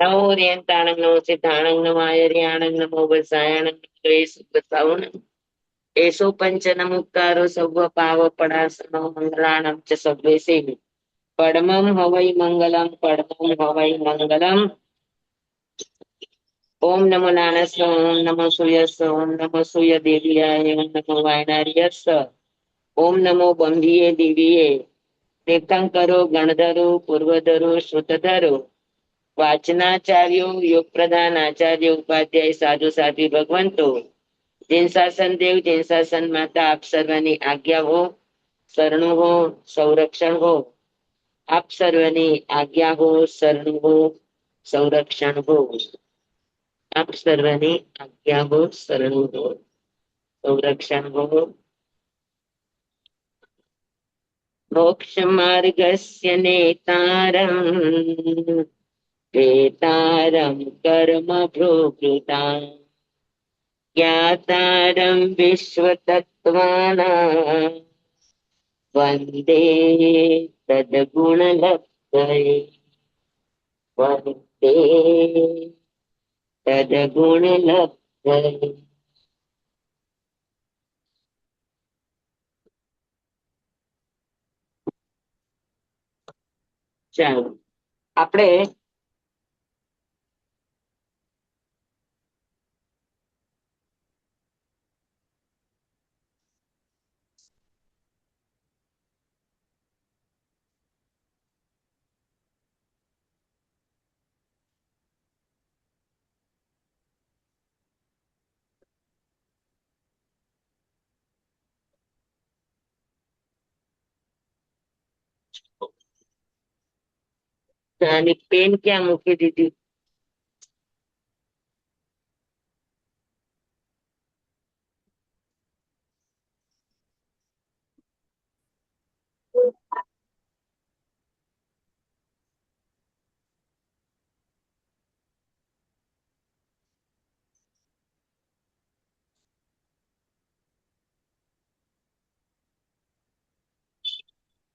નમો રેતાણંગ નમો સિદ્ધાણંગ નમો આયર્યાણંગ નમો વસાયાણંગ બસાવણંગ એસો પંચન મુક્તારો સર્વ પાવ પડાસનો મંગલાણં ચ સર્વે સેવી પડમં હવૈ મંગલમ પડમં હવૈ મંગલમ. ઓમ નમો નારાયણ ઓમ નમો સૂર્યસ્ ઓમ નમો સૂર્ય દેવ્યાય ઓમ નમો વાયનાર્યસ્ ઓમ નમો બંધીએ દિવ્યે તીર્થંકરો ગણધરો પૂર્વધરો શ્રુતધરો વાચનાચાર્યો યોગ પ્રધાન આચાર્ય ઉપાધ્યાય સાધુ સાધ્વી ભગવંતો જૈન શાસન દેવ જૈન શાસન માતા આપ સર્વની આજ્ઞા હો, શરણું હો, સંરક્ષણ હો. આપ સર્વની આજ્ઞા હો, શરણું હો, સંરક્ષણ હો. આપ સર્વની આજ્ઞા હો, શરણું હો, સંરક્ષણ હો. મોક્ષ માર્ગસ્ય નેતારમ વેતારમ કર્મ પ્રોકૃતા જ્ઞાતારમ વિશ્વતત્વાના વંદે તદગુણલબ્ધયે વંદે તદગુણલબ્ધયે. ચાલો આપણે આની પેન ક્યાં મૂકી દીધી?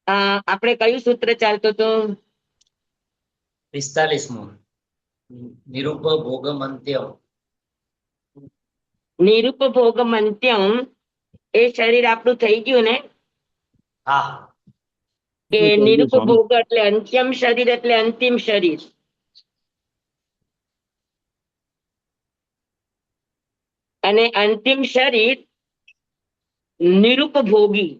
આપણે કયું સૂત્ર ચાલતું હતું? 45મું નિરુપભોગમંત્યમ. નિરુપભોગમંત્યમ એ શરીર આપણું થઈ ગયું ને? હા, કે નિરુપભોગ એટલે અંત્યમ શરીર એટલે અંતિમ શરીર. અને અંતિમ શરીર નિરુપભોગી.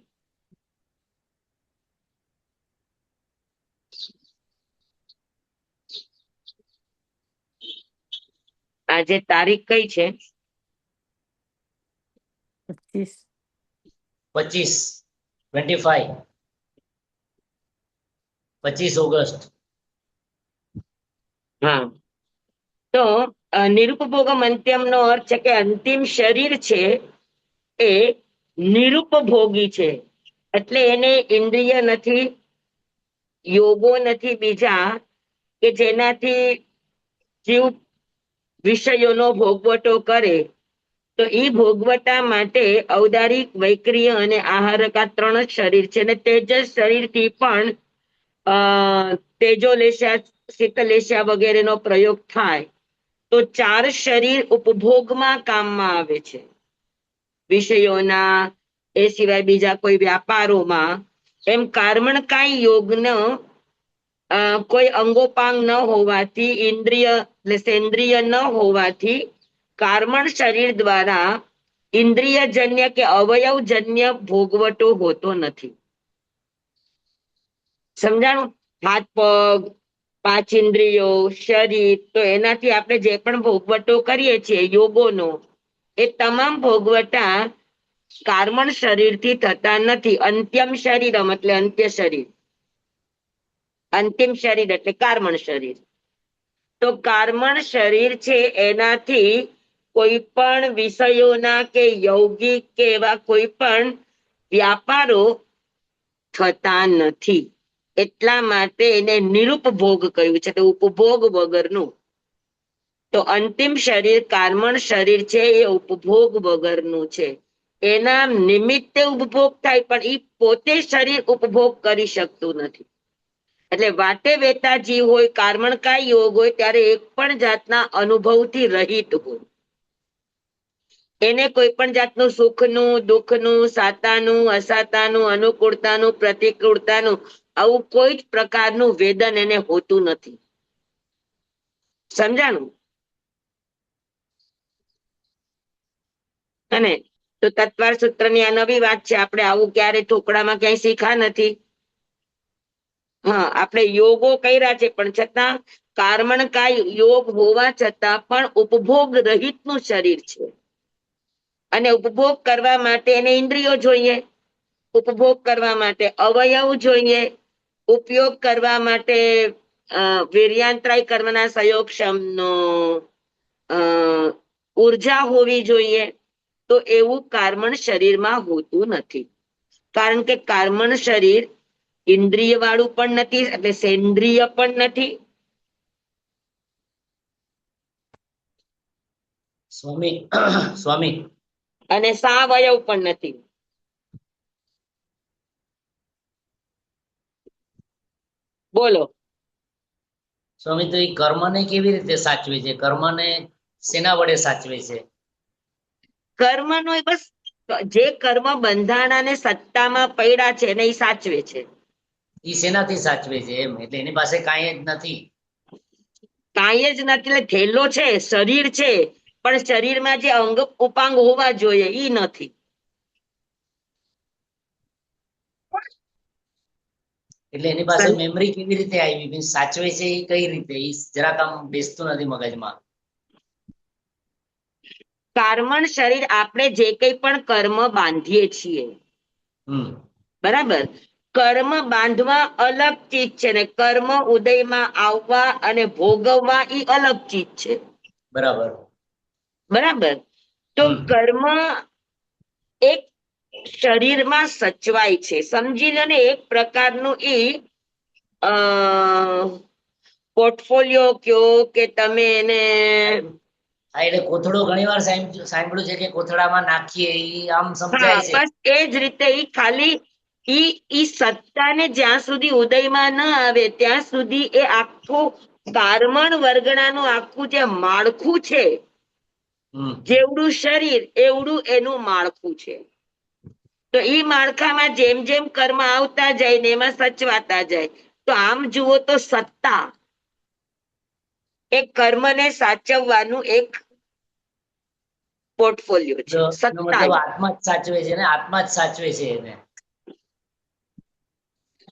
આજે તારીખ કઈ છે? 25 ઓગસ્ટ. હા, તો નિરુપભોગમ અંત્યમ નો અર્થ છે કે અંતિમ શરીર છે એ નિરુપભોગી છે. એટલે એને ઇન્દ્રિય નથી, યોગો નથી બીજા કે જેનાથી જીવ વિષયોનો ભોગવટો કરે. તો એ ભોગવટા માટે ઔદારિક, વૈક્રિય અને આહારક આ 3 જ શરીર છે. અને તેજસ શરીરથી પણ તેજોલેશા, શીતલેશા વગેરેનો પ્રયોગ થાય. તો 4 શરીર ઉપભોગમાં કામમાં આવે છે, વિષયોના, એ સિવાય બીજા કોઈ વ્યાપારોમાં. એમ કર્મણકાય યોગનો કોઈ અંગોપાંગ ન હોવાથી, ઇન્દ્રિય એટલે સેન્દ્રિય ન હોવાથી કર્મણ શરીર દ્વારા ઇન્દ્રિયજન્ય કે અવયવજન્ય ભોગવટો હોતો નથી. સમજાણું? હાથ પગ, 5 ઇન્દ્રિયો, શરીર, તો એનાથી આપણે જે પણ ભોગવટો કરીએ છીએ યોગોનો, એ તમામ ભોગવટા કર્મણ શરીરથી થતા નથી. અંત્યમ શરીરમ એટલે અંત્ય શરીર, અંતિમ શરીર એટલે કર્મણ શરીર. તો કર્મણ શરીર છે એનાથી કોઈ પણ વિષયોના કે યૌગિક કે એવા કોઈ પણ વ્યાપારો થતા નથી. એટલા માટે એને નિરુપભોગ કહ્યું છે, તો ઉપભોગ વગરનું. તો અંતિમ શરીર કર્મણ શરીર છે એ ઉપભોગ વગરનું છે. એના નિમિત્તે ઉપભોગ થાય પણ એ પોતે શરીર ઉપભોગ કરી શકતું નથી. એટલે વાટે વેતા જીવ હોય, કર્મણકાય યોગ હોય, ત્યારે એક પણ જાતના અનુભવથી રહિત હોય. એને કોઈ પણ જાતનું સુખનું, દુઃખનું, સાતાનું, અસાતાનું, અનુકૂળતાનું, પ્રતિકૂળતાનું આવું કોઈ જ પ્રકારનું વેદન એને હોતું નથી. સમજાણું? અને તો તત્વાર સૂત્રની આ નવી વાત છે. આપણે આવું ક્યારે ઢોકળામાં ક્યાંય શીખા નથી. હા, આપણે યોગો કર્યા છે, પણ છતાં કર્મણકાય યોગ હોવા છતાં પણ ઉપભોગ રહિત નું શરીર છે. અને ઉપભોગ કરવા માટે એને ઇન્દ્રિયો જોઈએ, ઉપભોગ કરવા માટે અવયવ જોઈએ, ઉપયોગ કરવા માટે વીર્યાંતરાય કર્મના સંયોગક્ષમનો ઉર્જા હોવી જોઈએ. તો એવું કર્મણ શરીરમાં હોતું નથી. કારણ કે કર્મણ શરીર ઇન્દ્રિય વાળું પણ નથી, એટલે સેન્દ્રિય પણ નથી. સ્વામી સ્વામી અને સાવયવ પણ નથી. બોલો. સ્વામી, તો એ કર્મને કેવી રીતે સાચવે છે? કર્મને શેના વડે સાચવે છે? કર્મનો બસ જે કર્મ બંધાણા ને સત્તામાં પડ્યા છે એને એ સાચવે છે. એ શેનાથી સાચવે છે એમ? એટલે એની પાસે કાંઈ જ નથી. કાંઈ જ નથી એટલે થેલો છે, શરીર છે, પણ શરીરમાં જે અંગ ઉપાંગ હોવા જોઈએ ઈ નથી. એટલે એની પાસે મેમરી કેવી રીતે આવી? મીન્સ સાચવે છે એ કઈ રીતે? એ જરાક આમ બેસતું નથી મગજમાં. કર્મણ શરીર આપણે જે કંઈ પણ કર્મ બાંધીએ છીએ, હમ બરાબર, કર્મ બાંધવા અલગ ચીજ છે ને કર્મ ઉદયમાં આવવા અને ભોગવવા એ અલગ ચીજ છે. બરાબર. બરાબર. તો હમ કર્મ એક શરીરમાં સચવાય છે. સમજી લો ને, એક પ્રકારનું એ અ પોર્ટફોલિયો કયો કે તમે એને હા, એટલે કોથળો ઘણી વાર સાંભળ્યું છે કે કોથળામાં નાખીએ એ આમ હા, સમજાય છે. બસ એ જ રીતે ઈ ખાલી ઈ સત્તાને જ્યાં સુધી ઉદયમાં ન આવે ત્યાં સુધી એ આખું કારમણ વર્ગણાનું આખું જે માળખું છે, હમ જેવડું શરીર એવડું એનું માળખું છે. તો ઈ માળખામાં જેમ જેમ કર્મ આવતા જાય ને એમાં સચવાતા જાય. તો આમ જુઓ તો સત્તા એ કર્મને સાચવવાનું એક પોર્ટફોલિયો છે. એનો સત્તા મતલબ આત્મા જ સાચવે છે ને? આત્મા જ સાચવે છે એને.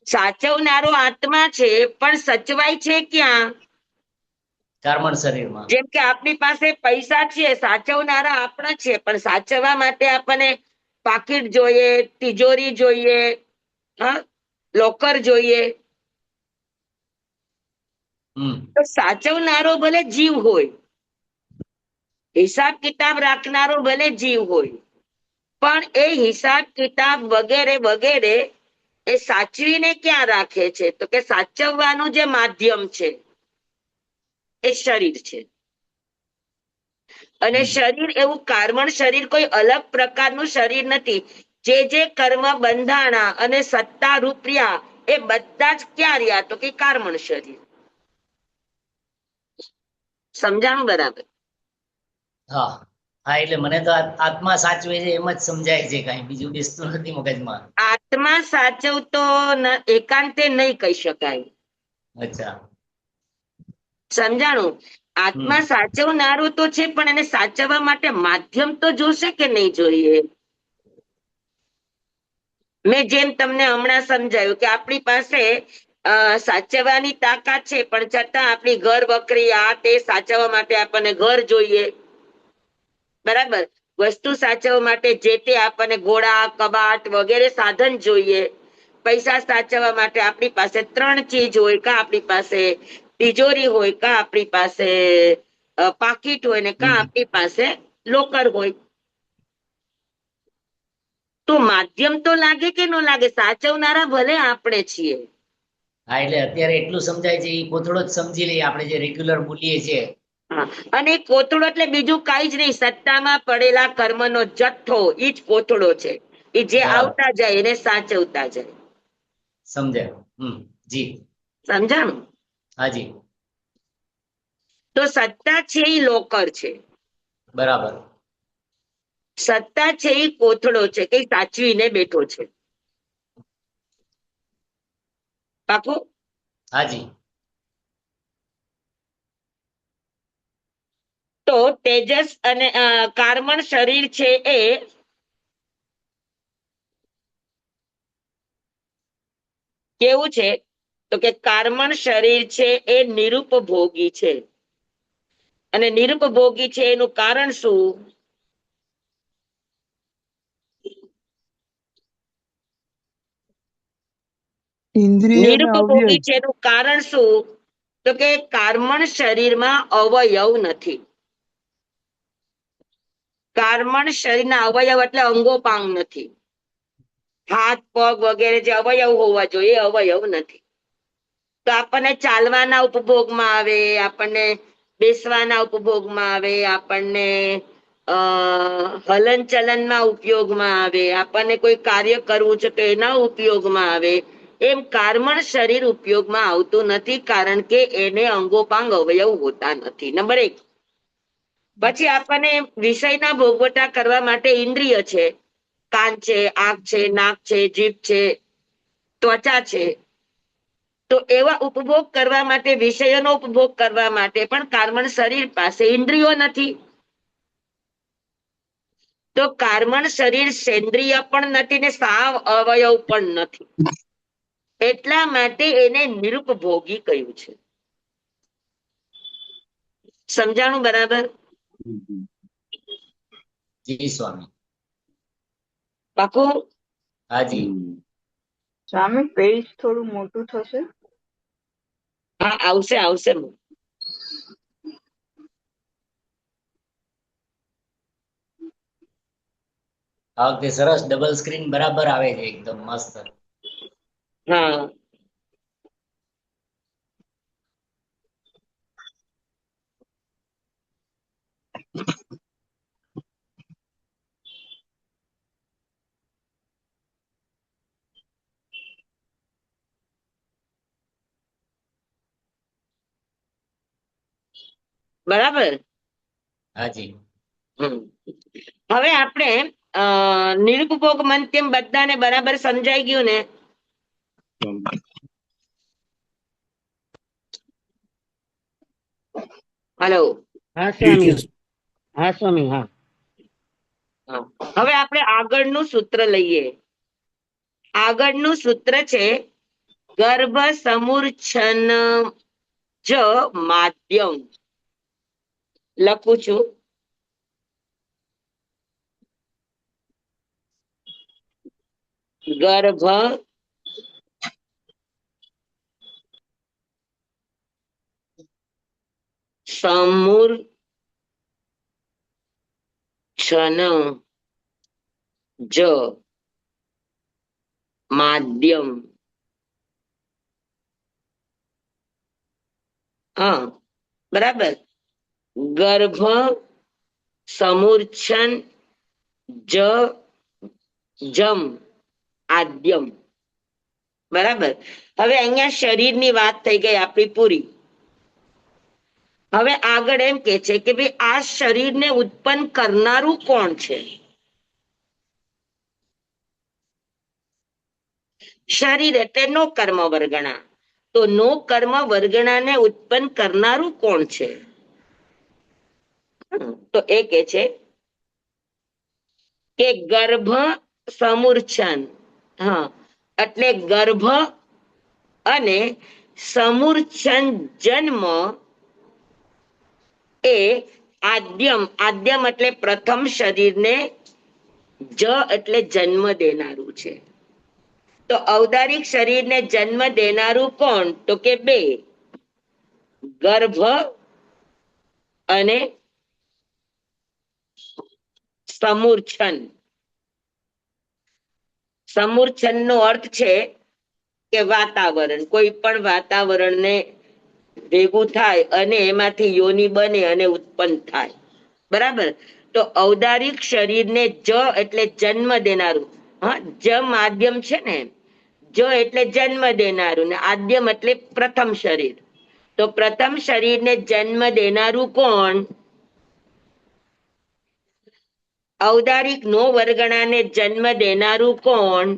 સાચવનારો આત્મા છે, પણ સચવાય છે ક્યાં? કર્મણ શરીરમાં. જેમ કે આપણી પાસે પૈસા છે, સાચવનારા આપણા છે, પણ સાચવવા માટે આપણને પાકીટ જોઈએ, તિજોરી જોઈએ, હા, લોકર જોઈએ. હમ તો સાચવનારો ભલે જીવ હોય, હિસાબ કિતાબ રાખનારો ભલે જીવ હોય, પણ એ હિસાબ કિતાબ વગેરે વગેરે એ સાચવીને ક્યાં રાખે છે? તો કે સાચવવાનું જે માધ્યમ છે એ શરીર છે. અને હમ શરીર એવું કર્મણ શરીર કોઈ અલગ પ્રકારનું શરીર નથી. જે જે કર્મ બંધાણા અને સત્તા રૂપિયા એ બધા જ ક્યાં રહ્યા? તો કે કર્મણ શરીર. સમજાણું બરાબર? હા હા, એટલે મને તો આત્મા સાચવે છે એમ જ સમજાય છે, કઈ બીજું બેસતું નથી મગજમાં. આત્મા સાચવતો એકાંતે નહીં કહી શકાય. અચ્છા. સમજાણું? હમ આત્મા સાચવનારું તો છે, પણ એને સાચવવા માટે માધ્યમ તો જોશે કે નહીં જોઈએ? મેં જેમ તમને હમણાં સમજાયું કે આપણી પાસે સાચવવાની તાકાત છે, પણ છતાં આપણી ઘર વકરી આ તે સાચવવા માટે આપણને ઘર જોઈએ. બરાબર. વસ્તુ સાચવવા માટે જે તે આપણને ઘોડા, કબાટ વગેરે સાધન જોઈએ. પૈસા સાચવવા માટે આપણી પાસે 3 ચીજ હોય, કા આપણી પાસે તિજોરી હોય, કા આપણી પાસે પાકીટ હોય, ને કા હમ આપણી પાસે લોકર હોય. તો માધ્યમ તો લાગે કે ન લાગે? સાચવનારા ભલે આપણે છીએ. હા, એટલે અત્યારે એટલું સમજાય છે, એ કોથળો જ સમજી લઈએ આપણે જે રેગ્યુલર બોલીએ છીએ. હા, અને કોથળો એટલે બીજું કઈ જ નહીં, સત્તામાં પડેલા કર્મનો જથ્થો ઈ જ કોથળો છે. એ જે બરાબર, આવતા જાય એને સાચવતા જાય. સમજાય. જી. સમજાણું? હાજી, તો સત્તા છે એ લોકર છે, બરાબર. સત્તા છે એ કોથળો છે, કઈ સાચવીને બેઠો છે. પાકું? હાજી, તો તેજસ અને કાર્બન શરીર છે એ કેવું છે? તો કે કાર્બન શરીર છે એ નિરુપભોગી છે. અને નિરુપભોગી છે એનું કારણ શું? ઇન્દ્રિય અને અવયવ. નિરુપભોગી છે એનું કારણ શું? તો કે કાર્બન શરીરમાં અવયવ નથી. કાર્બન શરીરના અવયવ એટલે અંગોપાંગ નથી. હાથ પગ વગેરે જે અવયવ હોવા જોઈએ અવયવ નથી. તો આપણને ચાલવાના ઉપભોગમાં આવે, આપણને બેસવાના ઉપભોગમાં આવે, આપણને હલન ચલનમાં ઉપયોગમાં આવે, આપણને કોઈ કાર્ય કરવું છે તો એના ઉપયોગમાં આવે. એમ કાર્બન શરીર ઉપયોગમાં આવતું નથી, કારણ કે એને અંગોપાંગ અવયવ હોતા નથી. નંબર 1. પછી આપણને વિષયના ભોગવટા કરવા માટે ઇન્દ્રિય છે. કાન છે, આંખ છે, નાક છે, જીભ છે, ત્વચા છે. તો એવા ઉપભોગ કરવા માટે, વિષયોનો ઉપભોગ કરવા માટે પણ કાર્બન શરીર પાસે ઇન્દ્રિયો નથી. તો કાર્બન શરીર સેન્દ્રિય પણ નથી ને સાવ અવયવ પણ નથી. એટલા માટે એને નિરુપભોગી કહ્યું છે. સમજાણું બરાબર? જી સ્વામી. પાકું? હાજી, સ્વામી પેજ થોડું મોટું થશે? હા, આવશે આવશે. આ વખતે સરસ ડબલ સ્ક્રીન બરાબર આવે છે, એકદમ મસ્ત. હા, બરાબર. હાજી, હવે આપણે નિરુપભોગ મંત્યમ બધાને બરાબર સમજાઈ ગયું ને? હલો? હા સ્વામી, હા સ્વામી, હા. હવે આપણે આગળનું સૂત્ર લઈએ. આગળનું સૂત્ર છે ગર્ભ સમૂર્છન જ માધ્યમ. લખું છું. ગર્ભ સમૂર્છન જ માધ્યમ. હા, બરાબર. ગર્ભ સમૂર્છન જમ આદ્યમ. બરાબર. હવે અહીંયા શરીરની વાત થઈ ગઈ આપણી પૂરી. હવે આગળ એમ કે છે કે ભાઈ આ શરીરને ઉત્પન્ન કરનારું કોણ છે? શરીર એટલે નો કર્મ વર્ગણા. તો નો કર્મ વર્ગણાને ઉત્પન્ન કરનારું કોણ છે? તો એ કે છે કે ગર્ભ સમૂર્છન. હા, એટલે ગર્ભ અને સમૂર્છન જન્મ એ આદ્યમ. આદ્યમ એટલે પ્રથમ શરીરને, જ એટલે જન્મ દેનારું છે. તો ઔદારિક શરીરને જન્મ દેનારું કોણ? તો કે 2. ગર્ભ અને સમૂર્છન. સમૂર્છન નો અર્થ છે કે વાતાવરણ. કોઈ પણ વાતાવરણને ભેગું થાય અને એમાંથી યોની બને અને ઉત્પન્ન થાય. બરાબર. તો ઔદારિક શરીરને જ એટલે જન્મ દેનારું. હા, જ માધ્યમ છે ને, જો એટલે જન્મ દેનારું ને આદ્યમ એટલે પ્રથમ શરીર. તો પ્રથમ શરીરને જન્મ દેનારું કોણ? ઔદારિક નો વર્ગણાને જન્મ દેનારું કોણ?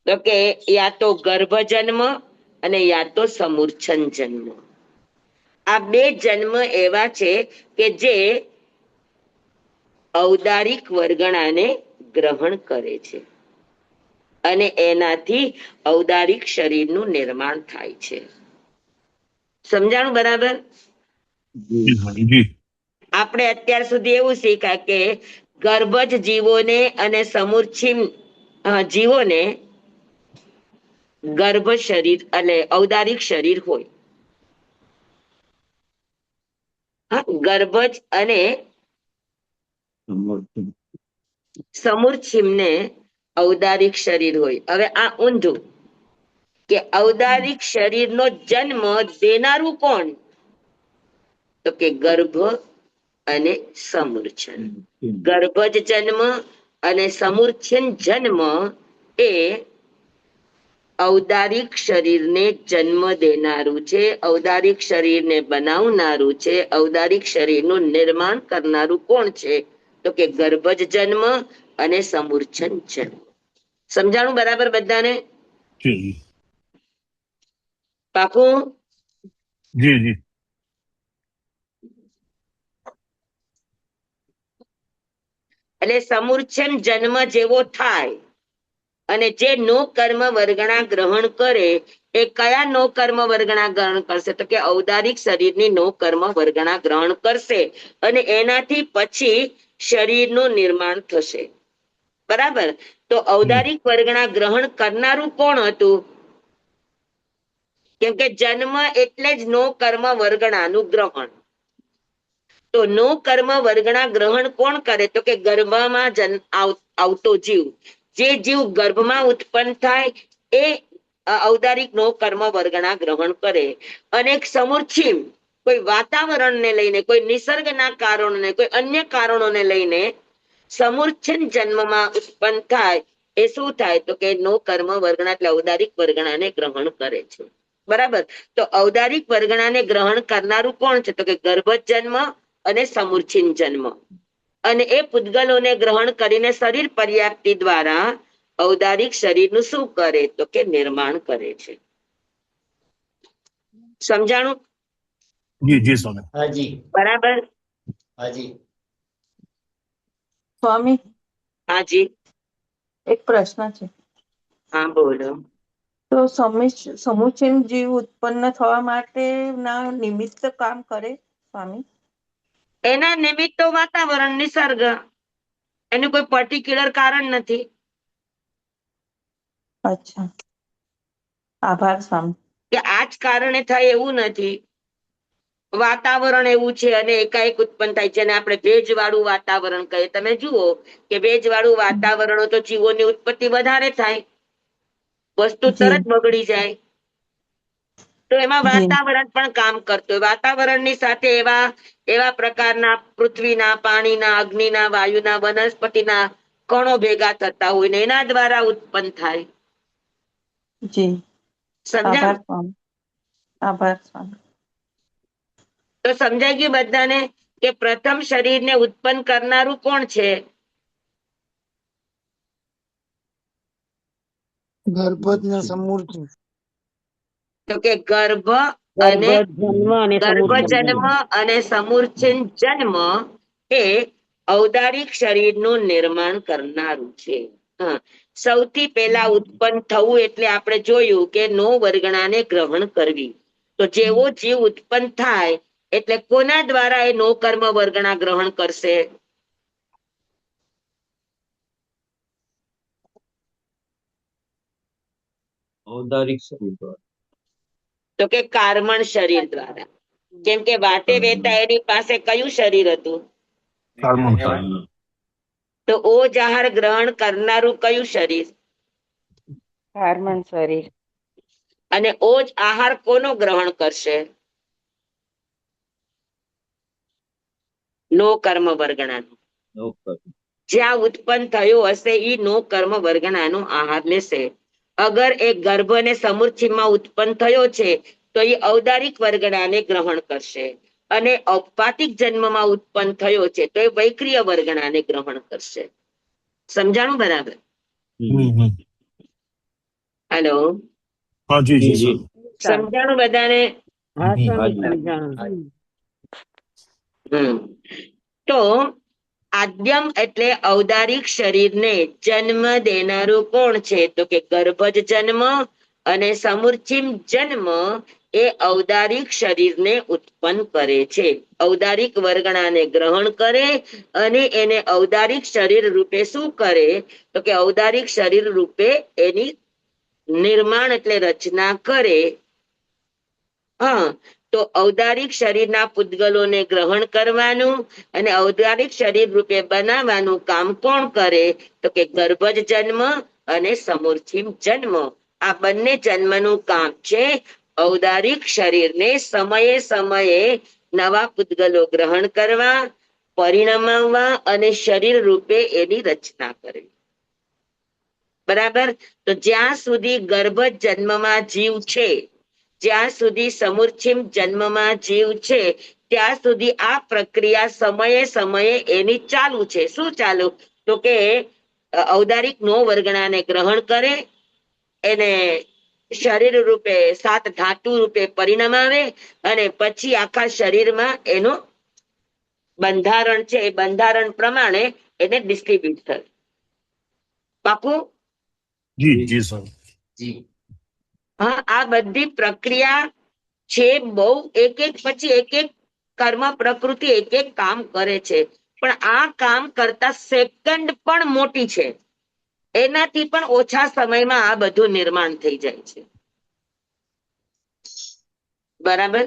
તો કે યા તો ગર્ભ જન્મ અને યા તો સમૂર્છન જન્મ. આ બે જન્મ એવા છે કે જે ઔદારિક વર્ગણાને ગ્રહણ કરે છે અને એનાથી ઔદારિક શરીરનું નિર્માણ થાય છે. સમજાણું બરાબર? આપણે અત્યાર સુધી એવું શીખ્યા કે ગર્ભજ જીવોને અને સમૂર્છિમ જીવોને ગર્ભ શરીર એટલે ઔદારિક શરીર હોય. ગર્ભજ અને સમૂર્છિમને ઔદારિક શરીર હોય. હવે આ ઊંધું કે ઔદારિક શરીરનો જન્મ દેનારું કોણ? તો કે ગર્ભ અને સમૂર્છન. ગર્ભજ જન્મ અને સમૂર્છન જન્મ એ ઔદારિક શરીરને જન્મ દેનારું છે, ઔદારિક શરીરને બનાવનારું છે, ઔદારિક શરીરનું નિર્માણ કરનારું કોણ છે? તો કે ગર્ભજ જન્મ અને સમૂર્છન જન્મ. સમજાણું બરાબર બધાને? પાકું? એટલે સમૂર્છન જન્મ જેવો થાય અને જે નો કર્મ વર્ગણા ગ્રહણ કરે એ કયા નો કર્મ વર્ગણા ગ્રહણ કરશે? તો કે ઔદારિક શરીરની નો કર્મ વર્ગણા ગ્રહણ કરશે અને એનાથી પછી શરીરનું નિર્માણ થશે. બરાબર? તો ઔદારિક વર્ગણા ગ્રહણ કરનારું કોણ હતું? કેમ કે જન્મ એટલે જ નો કર્મ વર્ગણાનું ગ્રહણ. તો નો કર્મ વર્ગણા ગ્રહણ કોણ કરે? તો કે ગર્ભમાં આવતો જીવ. જે જીવ ગર્ભમાં ઉત્પન્ન થાય એ ઔદારિક નો કર્મ વર્ગણા ગ્રહણ કરે. અને એક સમૂર્છિમ કોઈ વાતાવરણને લઈને, કોઈ નિસર્ગના કારણોને, કોઈ અન્ય કારણોને લઈને સમૂર્છન જન્મમાં ઉત્પન્ન થાય એ શું થાય? તો કે નો કર્મ વર્ગણા એટલે ઔદારિક વર્ગણાને ગ્રહણ કરે છે. બરાબર? તો ઔદારિક વર્ગણાને ગ્રહણ કરનારું કોણ છે? તો કે ગર્ભજ જન્મ અને સમૂર્છિન જન્મ. અને એ પૂતગલોને ગ્રહણ કરીને શરીર પર્યાપ્તિ દ્વારા ઔદારિક શરીરનું શું કરે? તો કે નિર્માણ કરે છે. સમજાણું? હાજી બરાબર? હાજી. સ્વામી, હાજી. એક પ્રશ્ન છે. હા બોલો. તો સમુચિન જીવ ઉત્પન્ન થવા માટે ના નિમિત્ત કામ કરે સ્વામી? એના નિમિત્તો વાતાવરણ, નિસર્ગ. એનું કોઈ પર્ટિક્યુલર કારણ નથી. અચ્છા, આભાર સ્વામી. કે આ જ કારણે થાય એવું નથી. વાતાવરણ એવું છે અને એકાએક ઉત્પન્ન થાય છે. આપણે ભેજવાળું વાતાવરણ કહીએ. તમે જુઓ કે ભેજવાળું વાતાવરણ તો જીવોની ઉત્પત્તિ વધારે થાય, વસ્તુ તરત બગડી જાય. તો એમાં વાતાવરણ પણ કામ કરતું હોય. વાતાવરણની સાથે એવા પ્રકારના પૃથ્વીના, પાણીના, અગ્નિના, વાયુના, વનસ્પતિના કણો ભેગા થતા હોય ને એના દ્વારા ઉત્પન્ન થાય. જી, આભાર સમજાણું? સ્વામી. આભાર સ્વામી. તો સમજાઈ ગયું બધાને કે પ્રથમ શરીરને ઉત્પન્ન કરનારું કોણ છે? ગર્ભજ ને સમૂર્તિ. તો કે ગર્ભ અને જન્મ અને ગર્ભ સમૂર્છન જન્મ અને સમૂર્છન જન્મ એ ઔદારિક શરીરનું નિર્માણ કરનારું છે. હા, સૌથી પહેલા ઉત્પન્ન થવું એટલે આપણે જોયું કે નો વર્ગણાને ગ્રહણ કરવી. તો જેવો જીવ ઉત્પન્ન થાય એટલે કોના દ્વારા એ નો કર્મ વર્ગણા ગ્રહણ કરશે? ઔદારિક શરીર દ્વારા. તો કે કાર્મણ શરીર દ્વારા. કેમ કે વાટે વેતા એની પાસે કયું શરીર હતું? તો ઓજ આહાર ગ્રહણ કરનારું કયું શરીર? કાર્મણ શરીર. અને ઓજ આહાર કોનો ગ્રહણ કરશે? નો કર્મ વર્ગણાનું. જ્યાં ઉત્પન્ન થયો હશે ઈ નો કર્મ વર્ગણાનો આહાર લેશે. અગર એ ગર્ભ અને સમુચ્છિમમાં ઉત્પન્ન થયો છે તો એ ઔદારિક વર્ગણાને ગ્રહણ કરશે, અને ઔપપાતિક જન્મમાં ઉત્પન્ન થયો છે તો એ વૈક્રિય વર્ગણાને ગ્રહણ કરશે. સમજાણું બરાબર? હેલો, हाँ जी जी જી सर સમજાણું બધાને? હા સ્વામી હાજી. સમજાણું. તો આદ્યમ એટલે ઔદારિક શરીરને જન્મ દેનારું કોણ છે? તો કે ગર્ભજ જન્મ અને સમુચ્છિમ જન્મ એ ઔદારિક શરીરને ઉત્પન્ન કરે છે. ઔદારિક વર્ગણાને ગ્રહણ કરે અને એને ઔદારિક શરીર રૂપે શું કરે? તો કે ઔદારિક શરીર રૂપે એની નિર્માણ એટલે રચના કરે. હા, તો ઔદારિક શરીરના પૂતગલોને ગ્રહણ કરવાનું અને ઔદારિક શરીર રૂપે બનાવવાનું કામ કોણ કરે? તો કે ગર્ભજ જન્મ અને સમુચ્છિમ જન્મ. આ બંને જન્મનું કામ છે ઔદારિક શરીરને સમયે સમયે નવા પૂતગલો ગ્રહણ કરવા, પરિણમાવવા અને શરીર રૂપે એની રચના કરવી. બરાબર? તો જ્યાં સુધી ગર્ભજ જન્મમાં જીવ છે, જ્યાં સુધી સમુચ્છિમ જન્મમાં જીવ છે, ત્યાં સુધી આ પ્રક્રિયા સમયે સમયે એની ચાલુ છે. શું ચાલુ? તો કે ઔદારિક નો વર્ગણાને ગ્રહણ કરે, એને શરીર રૂપે સાત ધાતુ રૂપે પરિણમાવે અને પછી આખા શરીરમાં એનું બંધારણ છે એ બંધારણ પ્રમાણે એને ડિસ્ટ્રીબ્યુટ થાય. પાકું? जी जी सर જી હા, આ બધી પ્રક્રિયા છે બહુ, એક એક પછી એક એક કર્મ પ્રકૃતિ એક એક કામ કરે છે, પણ આ કામ કરતા સેકન્ડ પણ મોટી છે. એનાથી પણ ઓછા સમયમાં આ બધું નિર્માણ થઈ જાય છે. બરાબર?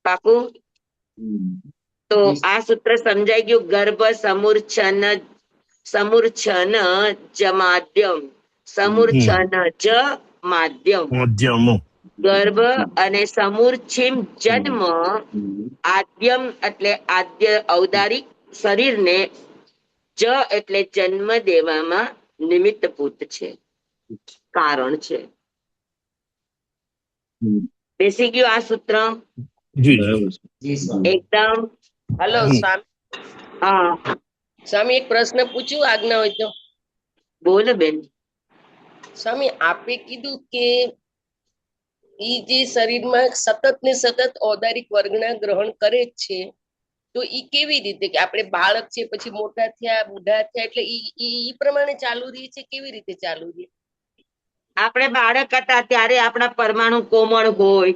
પાકું? તો આ સૂત્ર સમજાઈ ગયું. ગર્ભ સમૂર્છન સમૂર્છન જ માધ્યમ, સમૂર્છન જ માધ્યમ. मध्यम ગર્ભ અને સમૂર્છિમ જન્મ આદ્યમ એટલે આદ્ય ઔદારિક શરીરને, જ એટલે જન્મ દેવામાં નિમિત્તભૂત છે, કારણ છે. બેસી ગયું આ સૂત્ર जी બરાબર છે. જી સ્વામી. એકદમ? હલો સ્વામી, હા, સ્વામી એક પ્રશ્ન પૂછું આજ્ઞા હોય તો? બોલો બેન. સ્વામી આપે કીધું કે ઈ જે શરીરમાં સતત ને સતત ઔદારિક વર્ગના ગ્રહણ કરે જ છે, તો ઈ કેવી રીતે? કે આપણે બાળક છે પછી મોટા થયા બુઢા થયા એટલે ઈ પ્રમાણે ચાલુ રહે છે? કેવી રીતે ચાલુ રહે? આપણે બાળક હતા ત્યારે આપણા પરમાણુ કોમળ હોય,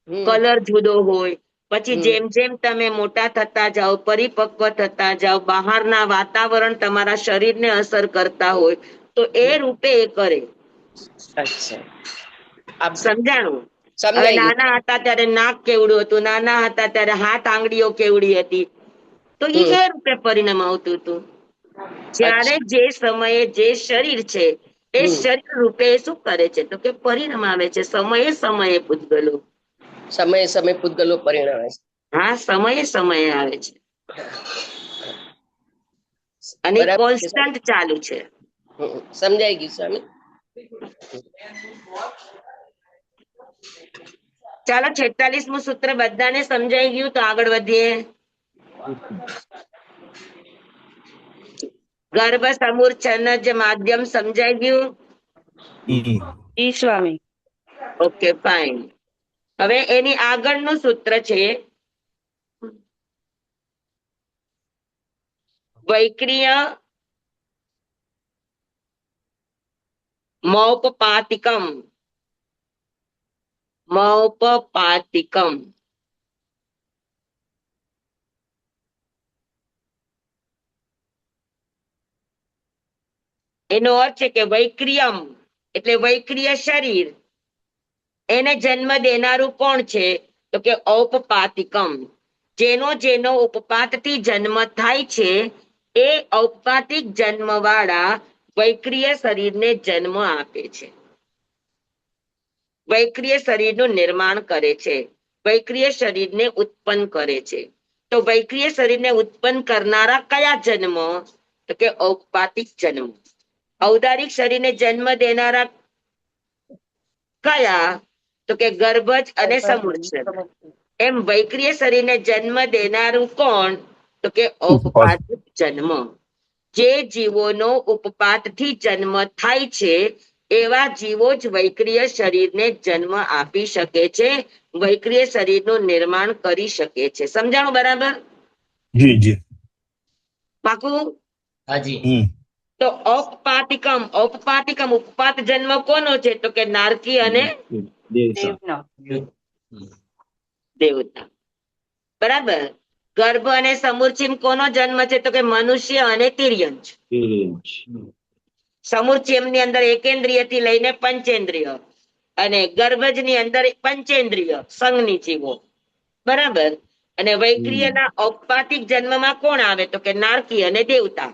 કલર જુદો હોય, પછી જેમ જેમ તમે મોટા થતા જાઓ, પરિપક્વ થતા જાઓ, બહારના વાતાવરણ તમારા શરીરને અસર કરતા હોય તો એ રૂપે એ કરે. અચ્છા, આપ સમજાણું? હવે સમજાઈ ગયું. નાના હતા ત્યારે નાક કેવડું હતું, નાના હતા ત્યારે હાથ આંગળીઓ કેવડી હતી, તો એ રૂપે પરિણામ આવતું હતું. જ્યારે જે સમયે જે શરીર છે એ શરીર રૂપે શું કરે છે? તો કે પરિણામ આવે છે સમયે સમયે પૂતગલો. સમયે સમયે પૂતગલો પરિણમે છે. હા, સમયે સમયે આવે છે અને બરાબર છે સ્વામી. કોન્સ્ટન્ટ ચાલુ છે. સમજાઈ ગયું સ્વામી. ચાલો, 46મું સૂત્ર બધાને સમજાઈ ગયું? તો આગળ વધીએ. ગર્ભ સમૂર્છન જ માધ્યમ સમજાઈ ગયું? જી સ્વામી. Okay, fine. હવે એની આગળનું સૂત્ર છે વૈક્રિય મૌપપાતિકમ. મૌપપાતિકમ એનો અર્થ છે કે વૈક્રિયમ એટલે વૈક્રિય શરીર, એને જન્મ દેનારું કોણ છે? તો કે ઔપપાતિકમ. જેનો જેનો ઉપપાતથી જન્મ થાય છે એ ઔપપાતિક જન્મ વાળા વૈક્રિય શરીરને જન્મ આપે છે, વૈક્રિય શરીરનું નિર્માણ કરે છે, વૈક્રિય શરીરને ઉત્પન્ન કરે છે. તો વૈક્રિય શરીરને ઉત્પન્ન કરનારા કયા જન્મ? તો કે ઔપપાતિક જન્મ. ઔદારિક શરીરને જન્મ દેનારા કયા? તો કે ગર્ભજ અને સમૂર્છન. એમ વૈક્રિય શરીરને જન્મ દેનારું કોણ? તો કે ઔપપાતિક જન્મ. જે જીવોનો ઉપપાતથી જન્મ થાય છે એવા જીવો જ વૈક્રિય શરીરને જન્મ આપી શકે છે, વૈક્રિય શરીરનું નિર્માણ કરી શકે છે. સમજાણું બરાબર? જી જી. પાકું? હાજી. તો ઔપપાતિકમ, ઔપપાતિકમ ઉપપાત જન્મ કોનો છે? તો કે નારકી અને દેવતા. દેવતા. બરાબર. ગર્ભ અને સમૂર્છિમ કોનો જન્મ છે? તો કે મનુષ્ય અને તિર્યંજ. સમૂર્છિમ ની અંદર એકેન્દ્રિય થી લઈને પંચેન્દ્રિય અને ગર્ભજ ની અંદર પંચેન્દ્રિય સંઘની જીવો. બરાબર. અને વૈક્રિયના ઔપપાતિક જન્મમાં કોણ આવે? તો કે નારકી અને દેવતા.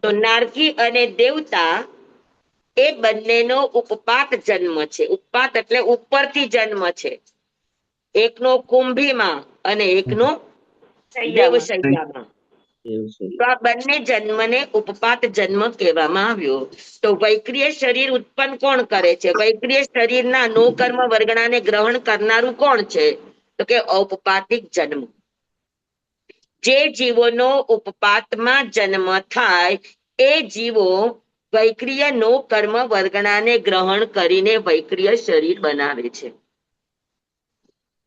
તો નારકી અને દેવતા એ બંનેનો ઉપપાત જન્મ છે. ઉપપાત એટલે ઉપરથી જન્મ છે. એકનો કુંભીમાં અને એકનો દેવશૈયામાં. તો આ બંને જન્મને ઉપપાત જન્મ કહેવામાં આવ્યો. તો વૈક્રિય શરીર ઉત્પન્ન કોણ કરે છે? વૈક્રિય શરીરના નો કર્મ વર્ગણાને ગ્રહણ કરનારું કોણ છે? તો કે ઔપપાતિક જન્મ. જે જીવોનો ઉપપાતમાં જન્મ થાય એ જીવો વૈક્રિય નો કર્મ વર્ગણાને ગ્રહણ કરીને વૈક્રિય શરીર બનાવે છે.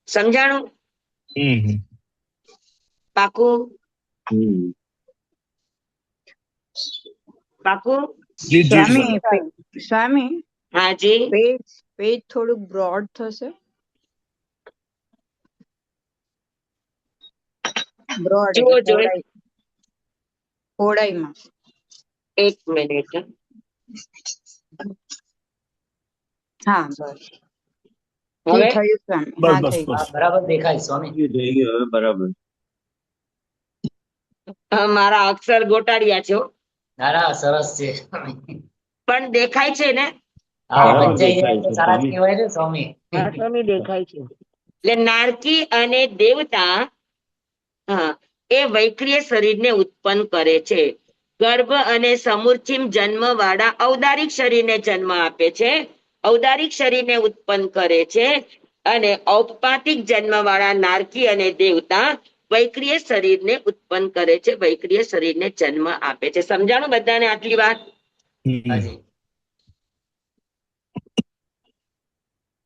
સમજાણું? પાકું? પાકું? જી જી સર. સ્વામી, હાજી. પેજ થોડુંક બ્રોડ થશે. બ્રોડ જુઓ જોઈ, પહોળાઈમાં. એક મિનિટ. હા બસ. હવે થયું સ્વામી. બસ હા બસ થઈ બસ. બરાબર દેખાય સ્વામી. થઈ ગયું હવે બરાબર. મારા અક્ષર ગોટાળ્યા છો ના સરસ છે. પણ દેખાય છે ને? હા, બરાબર વંચાઈ જાય દેખાય તો છે સારા જ સ્વામી. કહેવાય ને સ્વામી. હા સ્વામી દેખાય છે. એટલે નારકી અને દેવતા, હા, એ વૈક્રિય શરીરને ઉત્પન્ન કરે છે. ગર્ભ અને સમૂર્છિમ જન્મ વાળા ઔદારિક શરીરને જન્મ આપે છે, ઔદારિક શરીરને ઉત્પન્ન કરે છે. અને ઔપપાતિક જન્મ વાળા નારકી અને દેવતા વૈક્રિય શરીરને ઉત્પન્ન કરે છે, વૈક્રિય શરીરને જન્મ આપે છે. સમજાણું બધાને આટલી વાત? હાજી.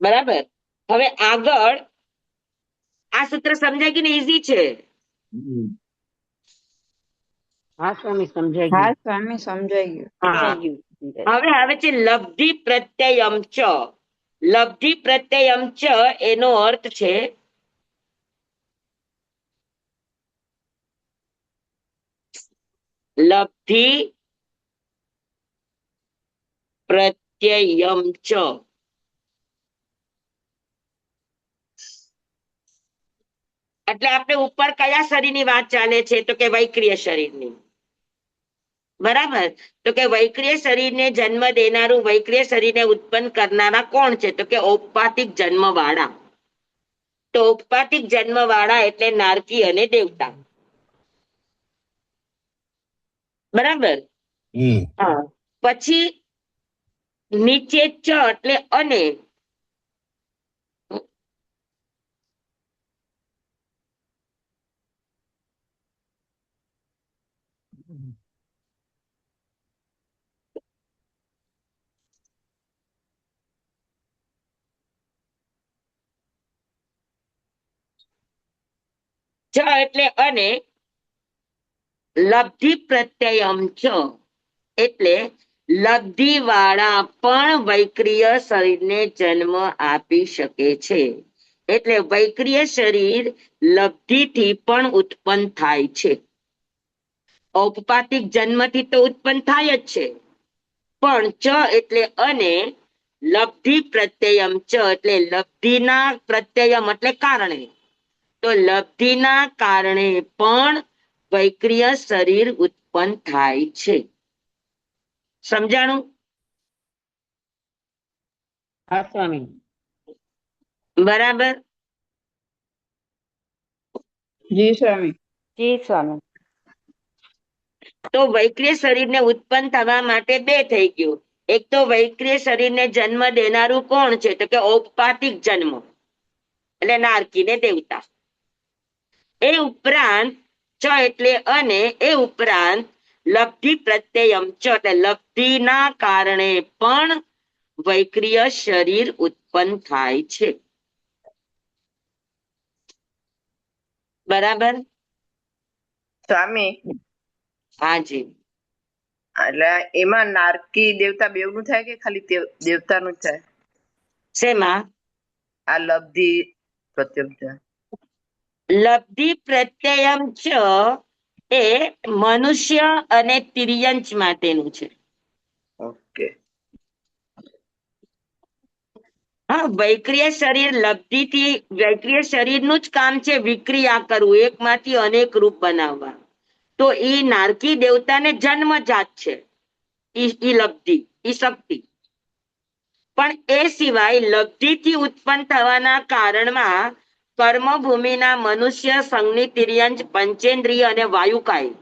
બરાબર. હવે આગળ આ સૂત્ર સમજાય કે ઈઝી છે? હા સ્વામી સમજાઈ હા ગયું. સ્વામી, સમજાઈ ગયું. હા. સમજાઈ ગયું. હવે આવે છે લબ્ધિ પ્રત્યયમ ચ. લબ્ધિ પ્રત્યયમ ચ એનો અર્થ છે લબ્ધિ પ્રત્યયમ ચ. એટલે આપણે ઉપર કયા શરીરની વાત ચાલે છે? તો કે વૈક્રિય શરીરની. બરાબર. તો કે વૈક્રિય શરીરને જન્મ દેનારું, વૈક્રિય શરીરને ઉત્પન્ન કરનારા કોણ છે? તો કે ઔપપાતિક જન્મ વાળા. તો ઔપપાતિક જન્મ વાળા એટલે નારકી અને દેવતા. બરાબર. હા. પછી નીચે ચ એટલે અને. ચ એટલે અને, લબ્ધિ પ્રત્યયમ ચ એટલે લબ્ધિ વાળા પણ વૈક્રિય શરીરને જન્મ આપી શકે છે. એટલે વૈક્રિય શરીર લબ્ધિથી પણ ઉત્પન્ન થાય છે. ઔપપાતિક જન્મથી તો ઉત્પન્ન થાય જ છે, પણ ચ એટલે અને, લબ્ધિ પ્રત્યયમ ચ એટલે લબ્ધિના પ્રત્યયમ એટલે કારણે. તો લબ્ધિના કારણે પણ વૈક્રિય શરીર ઉત્પન્ન થાય છે. સમજાણું? હા સ્વામી. બરાબર. જી સ્વામી. જી સ્વામી. તો વૈક્રિય શરીરને ઉત્પન્ન થવા માટે બે થઈ ગયું. એક તો વૈક્રિય શરીરને જન્મ દેનારું કોણ છે? તો કે ઔપચારિક જન્મ એટલે નારકી ને દેવતા. એ ઉપરાંત ચ એટલે અને એ ઉપરાંત લબ્ધિ પ્રત્યયમ ચ એટલે લબ્ધિના કારણે પણ વૈક્રિય શરીર ઉત્પન્ન થાય છે. બરાબર? સ્વામી, હાજી. એટલે એમાં નારકી દેવતા બેવનું થાય કે ખાલી દેવતાનું જ થાય? શેમાં? આ લબ્ધિ પ્રત્યમ છે. લબ્ધિ પ્રત્યયમ ચ એ મનુષ્ય અને તિર્યંચ માટેનું છે. ઓકે. હા, વૈક્રિય શરીર લબ્ધિથી વૈક્રિય શરીરનું જ કામ છે વિક્રિયા કરવું, એકમાંથી અનેક રૂપ બનાવવા. તો એ નારકી દેવતાને જન્મજાત છે ઈ લબ્ધિ, ઈ શક્તિ. પણ એ સિવાય લબ્ધિથી ઉત્પન્ન થવાના કારણમાં કર્મભૂમિના મનુષ્ય, સંજ્ઞી, તિર્યંચ, પંચેન્દ્રિય અને વાયુકાય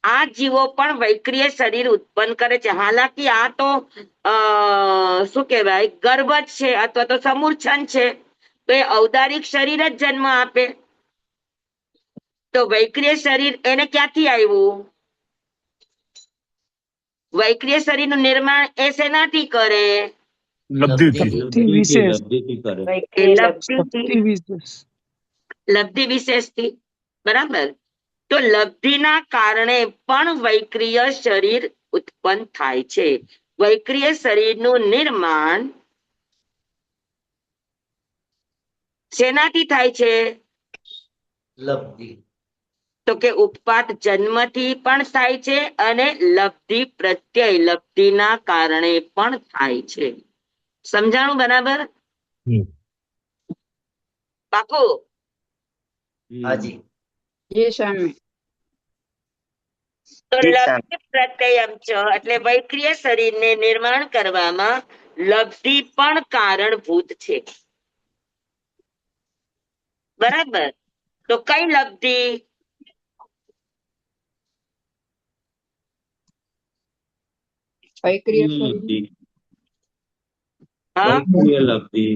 આ જીવો પણ વૈક્રિય શરીર ઉત્પન્ન કરે છે. હાલાકી આ તો શું કહેવાય ગર્ભ જ છે અથવા તો સમૂર્છન છે, તો એ ઔદારિક શરીર જ જન્મ આપે. તો વૈક્રિય શરીર એને ક્યાંથી આવ્યું? વૈક્રિય શરીરનું નિર્માણ એ શેનાથી કરે? લબ્ધિથી. લબ્ધિ વિશેષ. લબ્ધિથી કરે. એ લબ્ધિથી, લબ્ધિ વિશેષ. લબ્ધિ વિશેષથી. બરાબર? તો લબ્ધિના કારણે પણ વૈક્રિય શરીર ઉત્પન્ન થાય છે. વૈક્રિય શરીરનું નિર્માણ શેનાથી થાય છે? લબ્ધિ. તો કે ઉપપાત જન્મથી પણ થાય છે અને લબ્ધિ પ્રત્યય લબ્ધિના કારણે પણ થાય છે. સમજાણું બરાબર? પાકું? હાજી. જી સ્વામી. તો જી લબ્ધિ પ્રત્યયમ ચ એટલે વૈક્રિય શરીરને નિર્માણ કરવામાં લબ્ધિ પણ કારણભૂત છે. બરાબર? તો કઈ લબ્ધિ? વૈક્રિય શરીર. લબ્ધિ. હા, વૈક્રિય લબ્ધિ.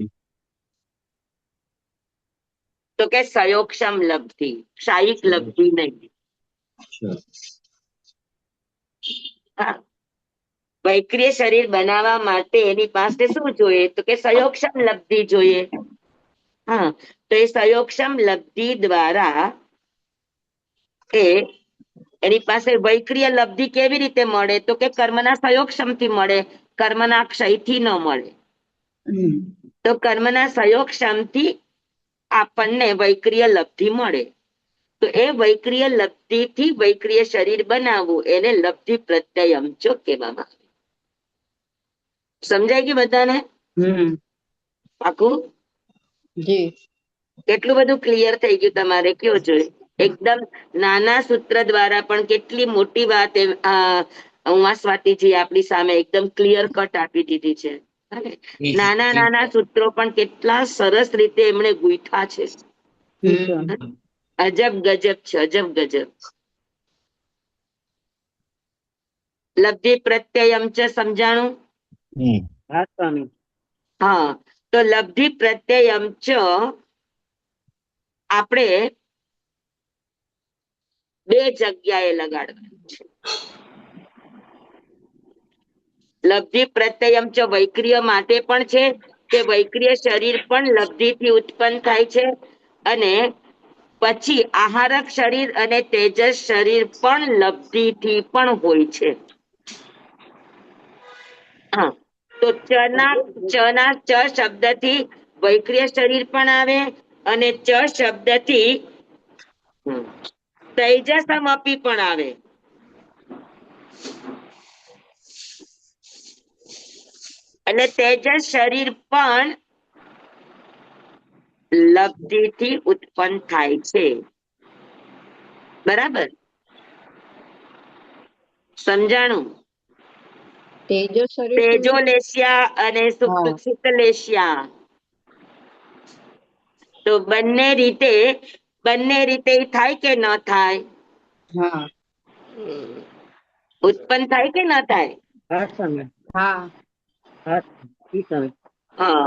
તો કે સયોક્ષમ લબ્ધિ, ક્ષાયિક લબ્ધિ નહીં. અચ્છા. હા, વૈક્રિય શરીર બનાવવા માટે એની પાસે શું જોઈએ? તો કે સયોક્ષમ લબ્ધિ જોઈએ. હા, તો એ સયોક્ષમ લબ્ધિ દ્વારા એની પાસે વૈક્રિય લબ્ધિ કેવી રીતે મળે? તો કે કર્મના સયોક્ષમથી મળે, કર્મના ક્ષયથી ન મળે. તો કર્મના સયોક્ષમથી આપણને વૈક્રિય લબ્ધિ મળે. તો એ વૈક્રિય લબ્ધિથી વૈક્રિય શરીર બનાવવું એને લબ્ધિ પ્રત્યયમ ચ કહેવામાં આવે. સમજાય ગયું બધાને? પાકું? જી. કેટલું બધું ક્લિયર થઈ ગયું તમારે? કયો જોઈએ? એકદમ નાના સૂત્ર દ્વારા પણ કેટલી મોટી વાત ઉમા સ્વાતિજી આપણી સામે એકદમ ક્લિયર કટ આપી દીધી છે. નાના નાના સૂત્રો પણ કેટલા સરસ રીતે એમણે ગૂંથા છે. અજબ ગજબ છે, અજબ ગજબ. લબ્ધિ પ્રત્યયમ ચ સમજાણું? હા સ્વામી. હા, તો લબ્ધિ પ્રત્યયમ ચ આપણે બે જગ્યાએ લગાડવાનું છે. લબ્ધિ પ્રત્યયમ ચ વૈક્રિય માટે પણ છે કે વૈક્રિય શરીર પણ લબ્ધિથી ઉત્પન્ન થાય છે, અને પછી આહારક શરીર અને તેજસ શરીર પણ લબ્ધિથી પણ હોય છે. હા, તો ચના ચ શબ્દથી વૈક્રિય શરીર પણ આવે અને ચ શબ્દથી તૈજસમપી પણ આવે. અને તેજસ શરીર પણ લબ્ધિથી ઉત્પન્ન થાય છે. બરાબર? સમજાણું? તેજો શરીર. તેજોલેશિયા અને શુક્લેશિયા, તો બંને રીતે થાય કે ન થાય? હા. હમ. ઉત્પન્ન થાય કે ના થાય? હા સ્વામી. હા હા જી સ્વામી. હા,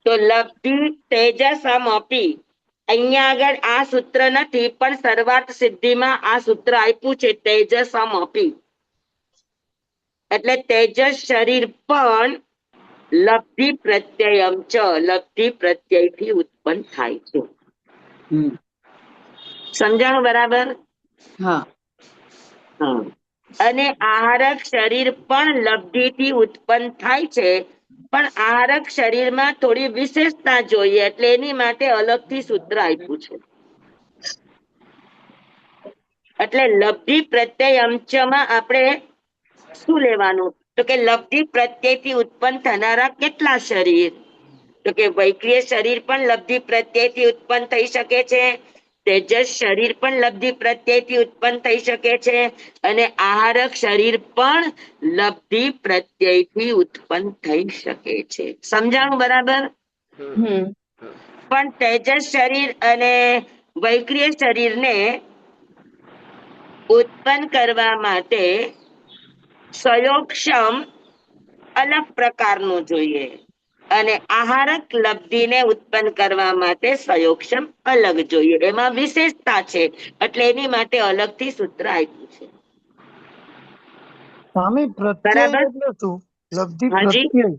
તો લબ્ધિ તેજસમપી, અહીંયા આગળ આ સૂત્ર નથી પણ સર્વાર્થ સિદ્ધિમાં આ સૂત્ર આપ્યું છે, તેજસમપી. એટલે તેજસ શરીર પણ લબ્ધિ પ્રત્યયમ ચ, લબ્ધિ પ્રત્યયથી ઉત્પન્ન થાય છે. સમજાણું બરાબર? હા હા. અને આહારક શરીર પણ લબ્ધિથી ઉત્પન્ન થાય છે, પણ આહારક શરીરમાં થોડી વિશેષતા જોઈએ એટલે એની માટે અલગથી સૂત્ર આપ્યું છે. એટલે લબ્ધિ પ્રત્યય અંશમાં આપણે શું લેવાનું? તો કે લબ્ધિ પ્રત્યયથી ઉત્પન્ન થનારા કેટલા શરીર? તો કે વૈક્રિય શરીર પણ લબ્ધિ પ્રત્યયથી ઉત્પન્ન થઈ શકે છે, તેજસ શરીર પણ લબ્ધિ પ્રત્યયથી ઉત્પન્ન થઈ શકે છે, અને આહારક શરીર પણ લબ્ધિ પ્રત્યયથી ઉત્પન્ન થઈ શકે છે. સમજાણું બરાબર? હમ પણ તેજસ શરીર અને વૈક્રિય શરીરને ઉત્પન્ન કરવા માટે સંયોગક્ષમ અલગ પ્રકારનું જોઈએ, અને આહારક લબ્ધિને ઉત્પન્ન કરવા માટે સંયોગક્ષમ અલગ જોઈએ. એમાં વિશેષતા છે એટલે એની માટે અલગથી સૂત્ર આપ્યું છે. સ્વામી પ્રત્યય બરાબર? એટલે શું? લબ્ધિ હાજી. પ્રત્યય.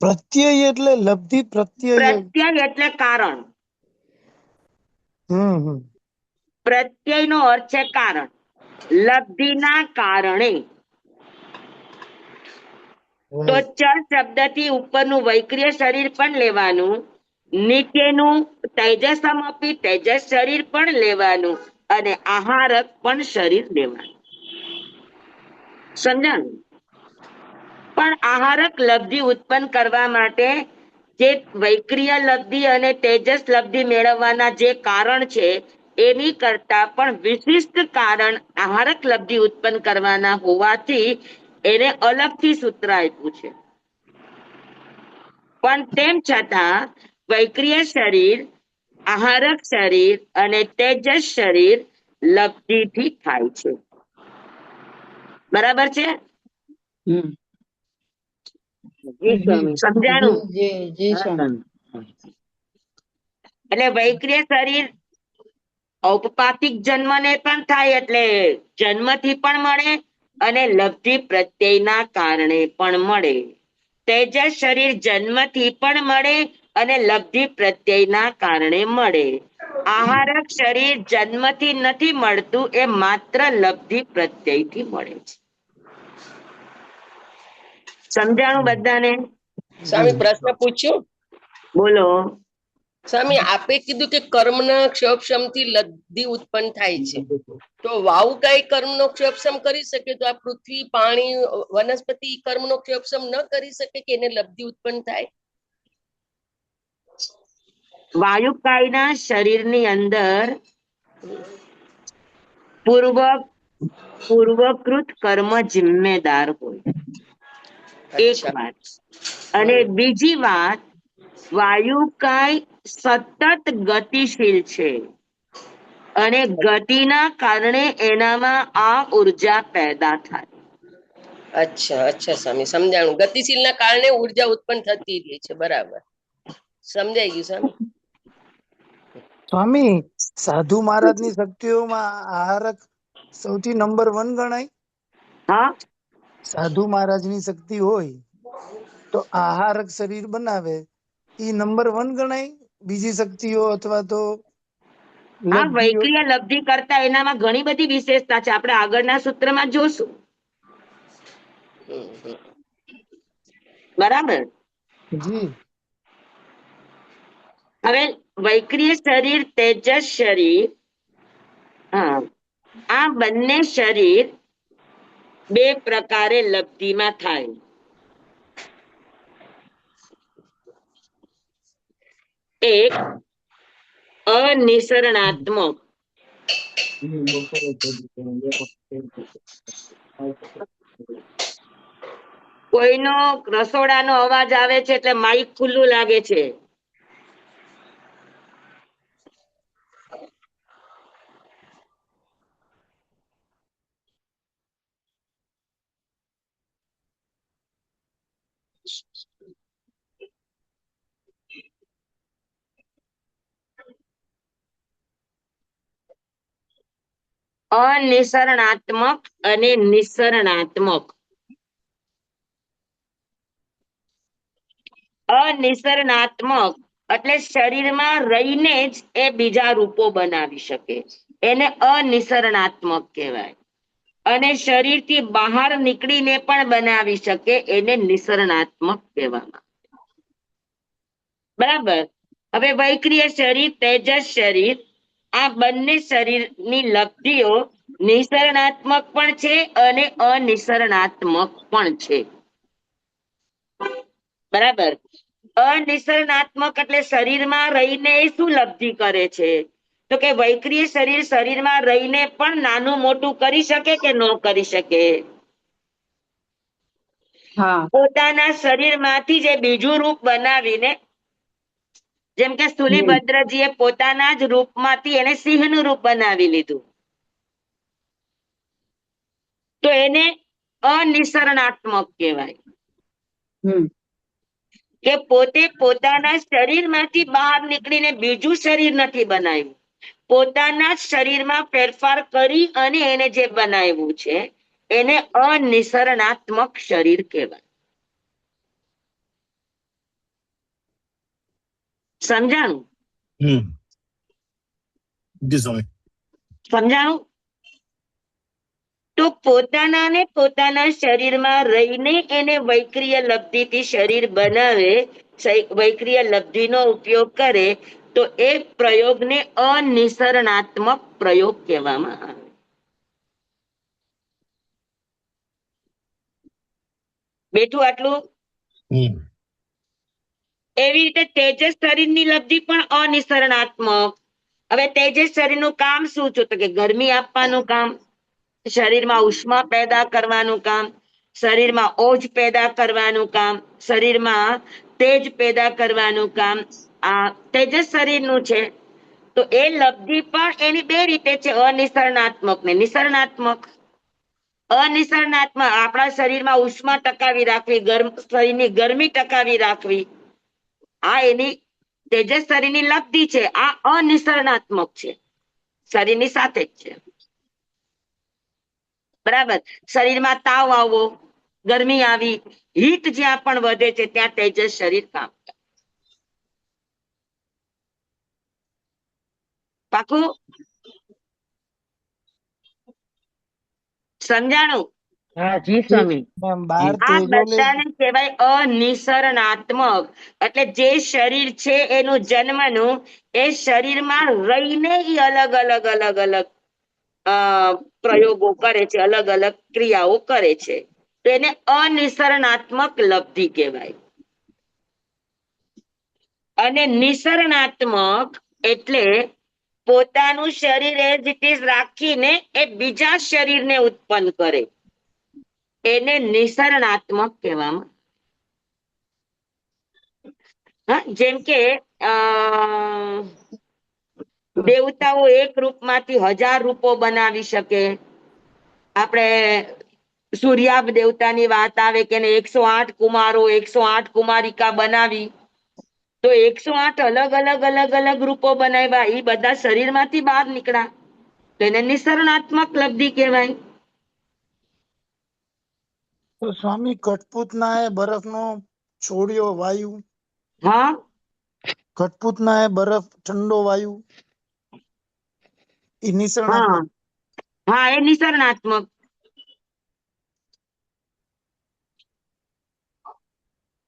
પ્રત્યય એટલે લબ્ધિ પ્રત્યય. પ્રત્યય એટલે કારણ. હમ પ્રત્યયનો અર્થ છે કારણ. લબ્ધિના કારણે. તો ચાર શબ્દથી ઉપરનું વૈક્રિય શરીર પણ લેવાનું, નીચેનું તેજસમપી તેજસ શરીર પણ લેવાનું, અને આહારક પણ શરીર લેવાનું. સમજાણું? પણ આહારક લબ્ધિ ઉત્પન્ન કરવા માટે જે વૈક્રિય લબ્ધિ અને તેજસ લબ્ધિ મેળવવાના જે કારણ છે એની કરતા પણ વિશિષ્ટ કારણ આહારક લબ્ધિ ઉત્પન્ન કરવાના હોવાથી એને અલગથી સૂત્ર આપ્યું છે. પણ તેમ છતાં વૈક્રિય શરીર, આહારક શરીર અને તેજસ શરીર લબ્ધિથી થાય છે. બરાબર છે? હમ જી સ્વામી. સમજાણું? જી હા સ્વામી. સ્વામી. એટલે વૈક્રિય શરીર ઔપપાતિક જન્મને પણ થાય એટલે જન્મથી પણ મળે, અને લબ્ધિ પ્રત્યયના કારણે પણ મળે. તેજસ શરીર જન્મથી પણ મળે અને લબ્ધિ પ્રત્યયના કારણે મળે. આહારક શરીર જન્મથી નથી મળતું, એ માત્ર લબ્ધિ પ્રત્યયથી મળે છે. સમજાણું બધાને? સ્વામી પ્રશ્ન પૂછ્યો? બોલો. સ્વામી આપે કીધું કે કર્મના ક્ષયક્ષમથી લબ્ધિ ઉત્પન્ન થાય છે, તો વાવ કઈ કર્મનો ક્ષયક્ષમ કરી શકે? તો આ પૃથ્વી, પાણી, વનસ્પતિ કર્મનો ક્ષયક્ષમ ન કરી શકે કે એને લબ્ધિ ઉત્પન્ન થાય? વાયુકાયના શરીરની અંદર પૂર્વકૃત કર્મ જિમ્મેદાર હોય, એક અચ્છા. વાત. અને બીજી વાત, વાયુકાય સતત ગતિશીલ છે, અને ગતિના કારણે એનામાં આ ઉર્જા પેદા થાય. અચ્છા અચ્છા સ્વામી, સમજાણું. ગતિશીલ ના કારણે ઉર્જા ઉત્પન્ન થતી રહે છે. બરાબર, સમજાઈ ગયું સ્વામી. સ્વામી, સાધુ મહારાજ ની શક્તિઓમાં આહારક સૌથી નંબર 1 ગણાય. હા, સાધુ મહારાજ ની શક્તિ હોય તો આહારક શરીર બનાવે, ઈ નંબર 1 ગણાય. બીજી શક્તિઓ અથવા તો આ લબ્ધિઓ. વૈક્રિય લબ્ધિ કરતા એનામાં ઘણી બધી વિશેષતા છે, આપણે આગળના સૂત્રમાં જોશું. હમ, હમ. બરાબર. જી હવે વૈક્રિય શરીર, તેજસ શરીર, હા, આ બંને શરીર બે પ્રકારે લબ્ધિમાં થાય. એક અનિસરણાત્મક, કોઈનો રસોડાનો અવાજ આવે છે એટલે માઇક ખુલ્લું લાગે છે. અનિસરણાત્મક અને નિસરણાત્મક. અનિસરણાત્મક એટલે શરીરમાં રહીને જ એ બીજા રૂપો બનાવી શકે, એને અનિસરણાત્મક કહેવાય. અને શરીરથી બહાર નીકળીને પણ બનાવી શકે, એને નિસરણાત્મક કહેવામાં. બરાબર. હવે વૈક્રિય શરીર, તેજસ શરીર, આ બંને શરીરની લબ્ધિઓ નિસરણાત્મક પણ છે અને અનિસરણાત્મક પણ છે. બરાબર. અનિસરણાત્મક એટલે શરીરમાં રહીને એ શું લબ્ધિ કરે છે? તો કે વૈક્રિય શરીર શરીરમાં રહીને પણ નાનું મોટું કરી શકે કે ન કરી શકે? હા પોતાના શરીરમાંથી જે બીજું રૂપ બનાવીને, જેમ કે સ્થુલીભદ્રજીએ પોતાના જ રૂપમાંથી એને સિંહનું રૂપ બનાવી લીધું, તો એને અનિસરણાત્મક કહેવાય. હમ કે પોતે પોતાના શરીરમાંથી બહાર નીકળીને બીજું શરીર નથી બનાવ્યું, પોતાના જ શરીરમાં ફેરફાર કરી અને એને જે બનાવ્યું છે એને અનિસરણાત્મક શરીર કહેવાય. સમજાણું? જી સ્વામી. સમજાણું? તો પોતાના ને પોતાના શરીરમાં રહીને એને વૈક્રિય લબ્ધિથી શરીર બનાવે, વૈક્રિય લબ્ધિનો ઉપયોગ કરે, તો એ પ્રયોગને અનિસરણાત્મક પ્રયોગ કહેવામાં આવે. બેઠું આટલું? એવી રીતે તેજસ શરીરની લબ્ધિ પણ અનિસરણાત્મક. હવે તેજસ શરીરનું કામ શું છે? તો કે ગરમી આપવાનું કામ, શરીરમાં ઉષ્મા પેદા કરવાનું કામ, શરીરમાં ઓજ પેદા કરવાનું કામ, શરીરમાં તેજ પેદા કરવાનું કામ આ તેજસ શરીરનું છે. તો એ લબ્ધિ પણ એની બે રીતે છે, અનિસરણાત્મક ને નિસરણાત્મક. અનિસરણાત્મક આપણા શરીરમાં ઉષ્મા ટકાવી રાખવી, શરીરની ગરમી ટકાવી રાખવી, આ એની તેજસ શરીરની લબ્ધિ છે. આ અનિસરણાત્મક છે, શરીરની સાથે જ છે. બરાબર. શરીરમાં તાવ આવવો, ગરમી આવી, હીટ જ્યાં પણ વધે છે ત્યાં તેજસ શરીર કામ કરે. પાકું? સમજાણું? હા જી સ્વામી. બાર આ તેજો બધાને કહેવાય અનિસરણાત્મક. એટલે જે શરીર છે એનું જન્મનું, એ શરીરમાં રહીને ઈ અલગ અલગ અલગ અલગ પ્રયોગો કરે છે, અલગ અલગ ક્રિયાઓ કરે છે, તો એને અનિસરણાત્મક લબ્ધિ કહેવાય. અને નિસરણાત્મક એટલે પોતાનું શરીર એજ ઇટ ઇઝ રાખીને એ બીજા શરીરને ઉત્પન્ન કરે, એને નિસરણાત્મક કહેવામાં. જેમ કે દેવતાઓ એક રૂપમાંથી 1000 રૂપો બનાવી શકે. આપણે સૂર્યાભ દેવતાની વાત આવે કે 108 કુમારો, 108 કુમારિકા બનાવી, તો 108 અલગ અલગ અલગ અલગ રૂપો બનાવ્યા, એ બધા શરીરમાંથી બહાર નીકળ્યા, તો એને નિસરણાત્મક લબ્ધિ કહેવાય. તો સ્વામી કઠપૂતના એ બરફનો છોડ્યો વાયુ, હા કઠપૂતના એ બરફ ઠંડો વાયુ, એ હા નિસરણાત્મક. હા, એ નિસરણાત્મક.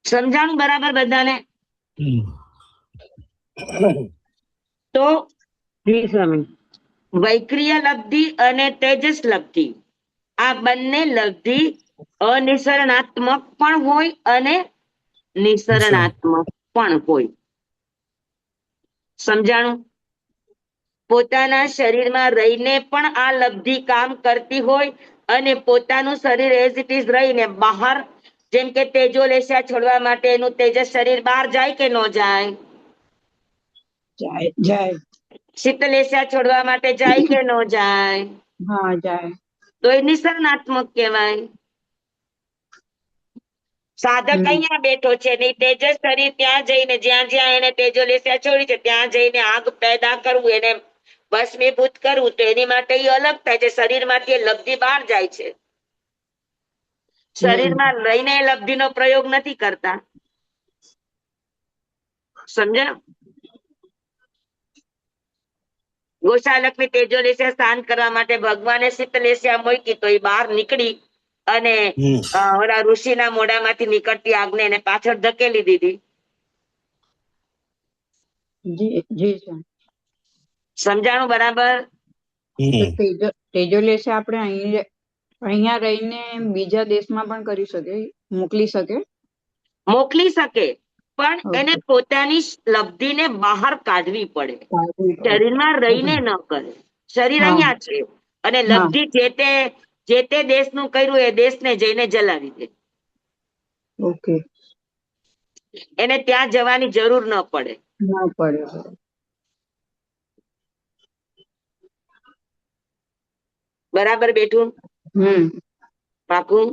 સમજાણું બરાબર બધાને? તો જી સ્વામી. વૈક્રિય લબ્ધિ અને તેજસ લબ્ધિ, આ બંને લબ્ધિ અનિસરણાત્મક પણ હોય અને નિસરણાત્મક પણ હોય. સમજાણું? પોતાના શરીરમાં રહીને પણ આ લબ્ધિ કામ કરતી હોય અને પોતાનું શરીર એઝ ઇટ ઇઝ રહીને બહાર, જેમ કે તેજોલેશા છોડવા માટે એનું તેજસ શરીર બહાર જાય કે ન જાય? જાય જાય શીતલેશા છોડવા માટે જાય કે ન જાય? હા જાય. તો એ નિસરણાત્મક કહેવાય. સાધક અહીંયા બેઠો છે ને તેજસ શરીર ત્યાં જઈને જ્યાં જ્યાં એને તેજોલેશા છોડી છે ત્યાં જઈને આગ પેદા કરવું, એને ભસ્મીભૂત કરવું તો એની માટે એ અલગ થાય છે. શરીરમાંથી એ લબ્ધિ બહાર જાય છે. શરીરમાં રહીને એ લબ્ધિનો પ્રયોગ નથી કરતા. સમજ્યા? ગોશાલકની તેજોલેશિયા શાંત કરવા માટે ભગવાને શીતલેશિયા મૂકી તો એ બહાર નીકળી અને ઓલા ઋષિના મોઢામાંથી નીકળતી આગને એને પાછળ ધકેલી દીધી. જી જી સર. સમજાણું બરાબર? તેજોલેશે આપણે અહીંયા રહીને બીજા દેશમાં પણ કરી શકે, મોકલી શકે. મોકલી શકે, પણ એને પોતાની લબ્ધિને બહાર કાઢવી પડે. શરીરમાં રહીને ન કરે. શરીર અહીંયા છે અને લબ્ધિ જે તે દેશનું કર્યું એ દેશને જઈને જલાવી દે. ઓકે. એને ત્યાં જવાની જરૂર ન પડે. ના પડે. બરાબર બેઠું? પાકું?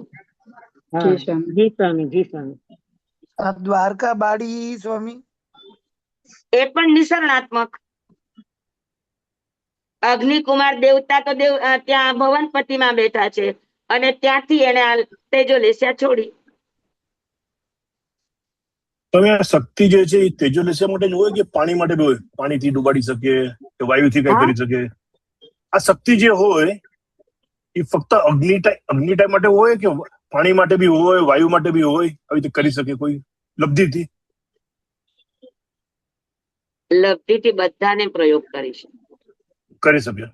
જી સ્વામી, જી સ્વામી. આ દ્વારકા બાળી સ્વામી, એ પણ નિસરણાત્મક. અગ્નિકુમાર દેવતા તો ત્યાં ભવનપતિમાં બેઠા છે અને ત્યાંથી એને આ તેજોલેશિયા છોડી. તમે આ શક્તિ જે છે એ તેજોલેશિયા માટે જ હોય કે પાણી માટે બી હોય? પાણીથી ડુબાડી શકે કે વાયુથી કઈ કરી શકે? આ શક્તિ જે હોય એ ફક્ત અગ્નિ ટાઈપ માટે હોય કે પાણી માટે બી હોય, વાયુ માટે બી હોય? આવી રીતે કરી શકે કોઈ લબ્ધિથી? લબ્ધિથી બધાને પ્રયોગ કરી શકે. કરી શકે.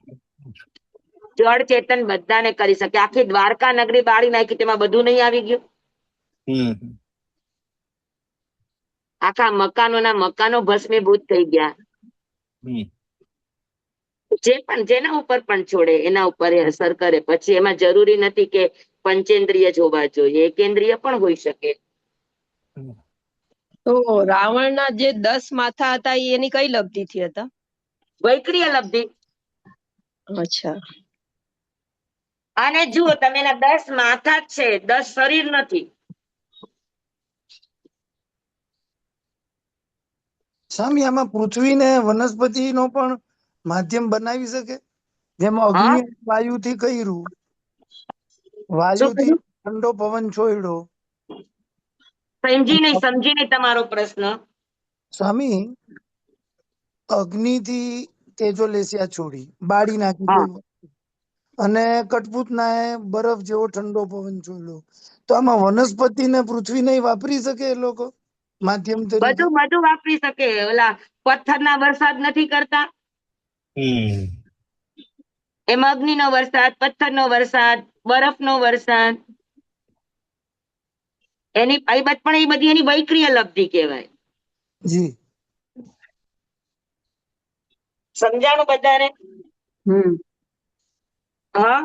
જળ ચેતન બધાને કરી શકે. આખી દ્વારકા નગરી બાળી નાખી, તેમાં બધું નહીં આવી ગયું? આખા મકાનો ભસ્મીભૂત થઈ ગયા. જેના ઉપર પણ છોડે એના ઉપર એ અસર કરે. પછી એમાં જરૂરી નથી કે પંચેન્દ્રિય જ હોવા જોઈએ, એકેન્દ્રિય પણ હોઈ શકે. તો રાવણના જે 10 માથા હતા એની કઈ લબ્ધિથી હતા? વૈક્રિય લબ્ધિ. અચ્છા. અને જુઓ તમે, એના 10 માથા જ છે, 10 શરીર નથી. સ્વામી આમાં પૃથ્વીને વનસ્પતિનો પણ માધ્યમ બનાવી શકે? જેમ અગ્નિ વાયુથી કર્યું, વાયુથી ઠંડો પવન છોડ્યો. સમજી નહીં તમારો પ્રશ્ન. સ્વામી, અગ્નિથી તેજોલેશિયા છોડી બાળી નાખી અને કઠપૂતનાએ બરફ જેવો ઠંડો પવન છોડ્યો, તો આમાં વનસ્પતિ ને પૃથ્વી નહીં વાપરી શકે એ લોકો માધ્યમ તરીકે? બધું વાપરી શકે. ઓલા પથ્થરના વરસાદ નથી કરતા, એમ અગ્નિનો વરસાદ, પથ્થરનો વરસાદ, બરફનો વરસાદ, એની પણ એ બધી એની વૈક્રિય લબ્ધિ કહેવાય. જી સમજાણું બધાને? હા.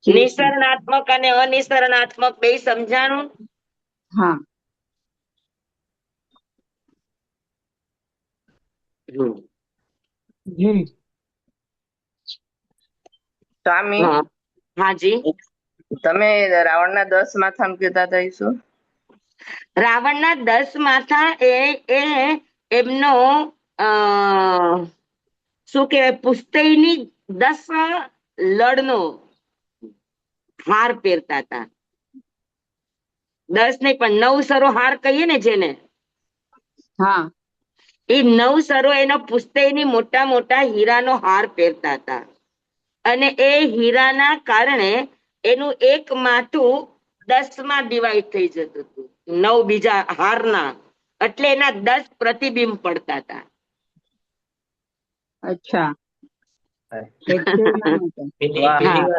નિસરણાત્મક અને અનિસરણાત્મક બે સમજાણું? હા. જી સ્વામી, હાજી. તમે રાવણના 10 માથા કહેતા હતા એ શું? રાવણના 10 માથા એ એમનો શું કહેવાય, પુસ્તૈની 10 લડનો હાર પહેરતા હતા. 10 નહીં પણ 9 સરો હાર કહીએ ને જેને, એ 9 સરો એનો પુસ્તૈની મોટા મોટા હીરાનો હાર પહેરતા હતા. અને એ હીરાના કારણે એનું એક માથું 10માં ડિવાઈડ થઈ જતું હતું, 9 બીજા હારના, એટલે એના 10 પ્રતિબિંબ પડતા હતા. અચ્છા.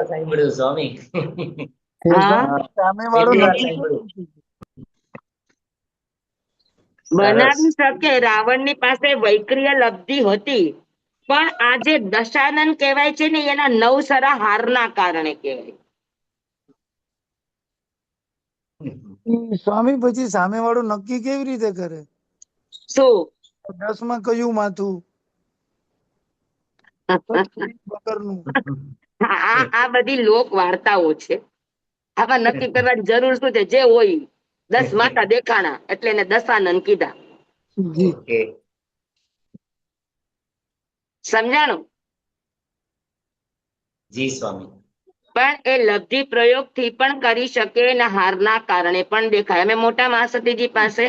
સાંભળ્યું સ્વામી. બનાવી શકે. રાવણની પાસે વૈક્રિય લબ્ધિ હતી, પણ આ જે દશાનન કહેવાય છે ને, એના 9 સરા હારના કારણે કહેવાય. સ્વામી પછી સામે વાળું નક્કી કેવી રીતે કરે? શું 10માં કયું માથું? આ બધી લોક વાર્તાઓ છે. આમાં નક્કી કરવાની જરૂર શું છે? જે હોય 10 માથા દેખાણા એટલે એને દશાનન કીધા. સમજાણું? જી સ્વામી. પણ એ લબ્ધિ પ્રયોગ થી પણ કરી શકે અને હારના કારણે પણ દેખાય. અમે મોટા મહાસતીજી પાસે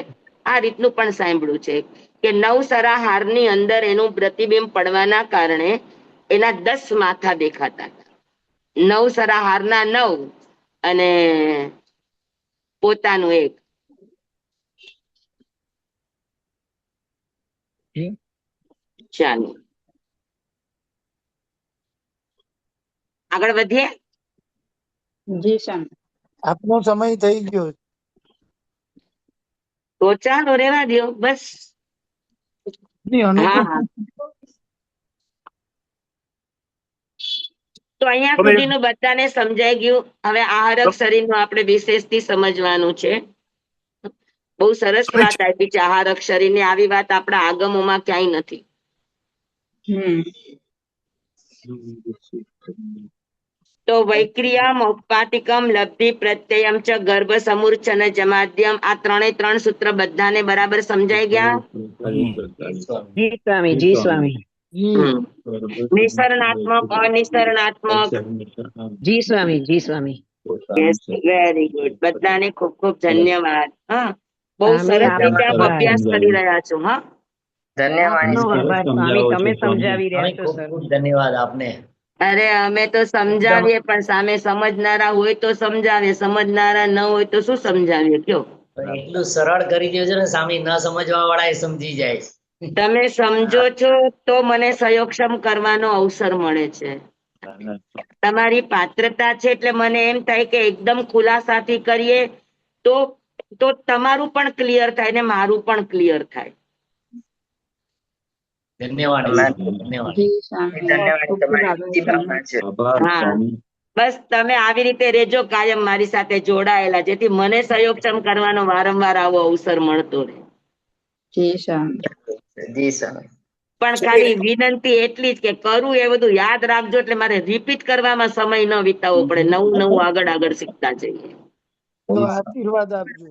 આ રીતનું પણ સાંભળ્યું છે કે નવસરા હારની અંદર એનું પ્રતિબિંબ પડવાના કારણે એના 10 માથા દેખાતા હતા. નવસરા હારના 9 અને પોતાનું 1. ચાલો આગળ વધીએ. જી સ્વામી. આપનો સમય થઈ ગયો. તો ચાલો રેવા દો બસ. હા હા તો અહીંયા સુધીનું બધાને સમજાઈ ગયું. હવે આહારક શરીરનું આપણે વિશેષથી સમજવાનું છે. બહુ સરસ વાત આપી છે આહારક શરીરની. આવી વાત આપણા આગમોમાં ક્યાંય નથી. તો વૈક્રિયા મૌપાટિકમ લબ્ધિ પ્રત્યયમ ચ ગર્ભ સમૂર્છન જમાદ્યમ, આ 3 સૂત્ર બધાને બરાબર સમજાઈ ગયા? જી સ્વામી, જી સ્વામી. નિસરણાત્મક, અનિસરણાત્મક. જી સ્વામી, જી સ્વામી. Very good. બધાને ખૂબ ખૂબ ધન્યવાદ. હા, બહુ સરસ રીતે આપ અભ્યાસ કરી રહ્યા છો. હા, ધન્યવાદ સ્વામી, તમે સમજાવી રહ્યા છો સર. ધન્યવાદ આપને. અરે અમે તો સમજાવીએ પણ સામે સમજનારા હોય તો સમજાવે, સમજનારા ન હોય તો શું સમજાવીએ કયો? એટલું સરળ કરી દો છો ને સ્વામી, ન સમજવા વાળા સમજી જાય. તમે સમજો છો તો મને સહયોગક્ષમ કરવાનો અવસર મળે છે. તમારી પાત્રતા છે એટલે મને એમ થાય કે એકદમ ખુલાસાથી કરીએ તો તમારું પણ ક્લિયર થાય ને મારું પણ ક્લિયર થાય. ધન્યવાદ. બસ તમે આવી રીતે રેજો કાયમ મારી સાથે જોડાયેલા, જેથી મને સહયોગક્ષમ કરવાનો વારંવાર આવો અવસર મળતો રહે. પણ ખાલી વિનંતી એટલી જ કે કરું એ બધું યાદ રાખજો, એટલે મારે રિપીટ કરવામાં સમય ન વિતાવવો પડે. નવું આગળ શીખતા જઈએ. આશીર્વાદ આપજો.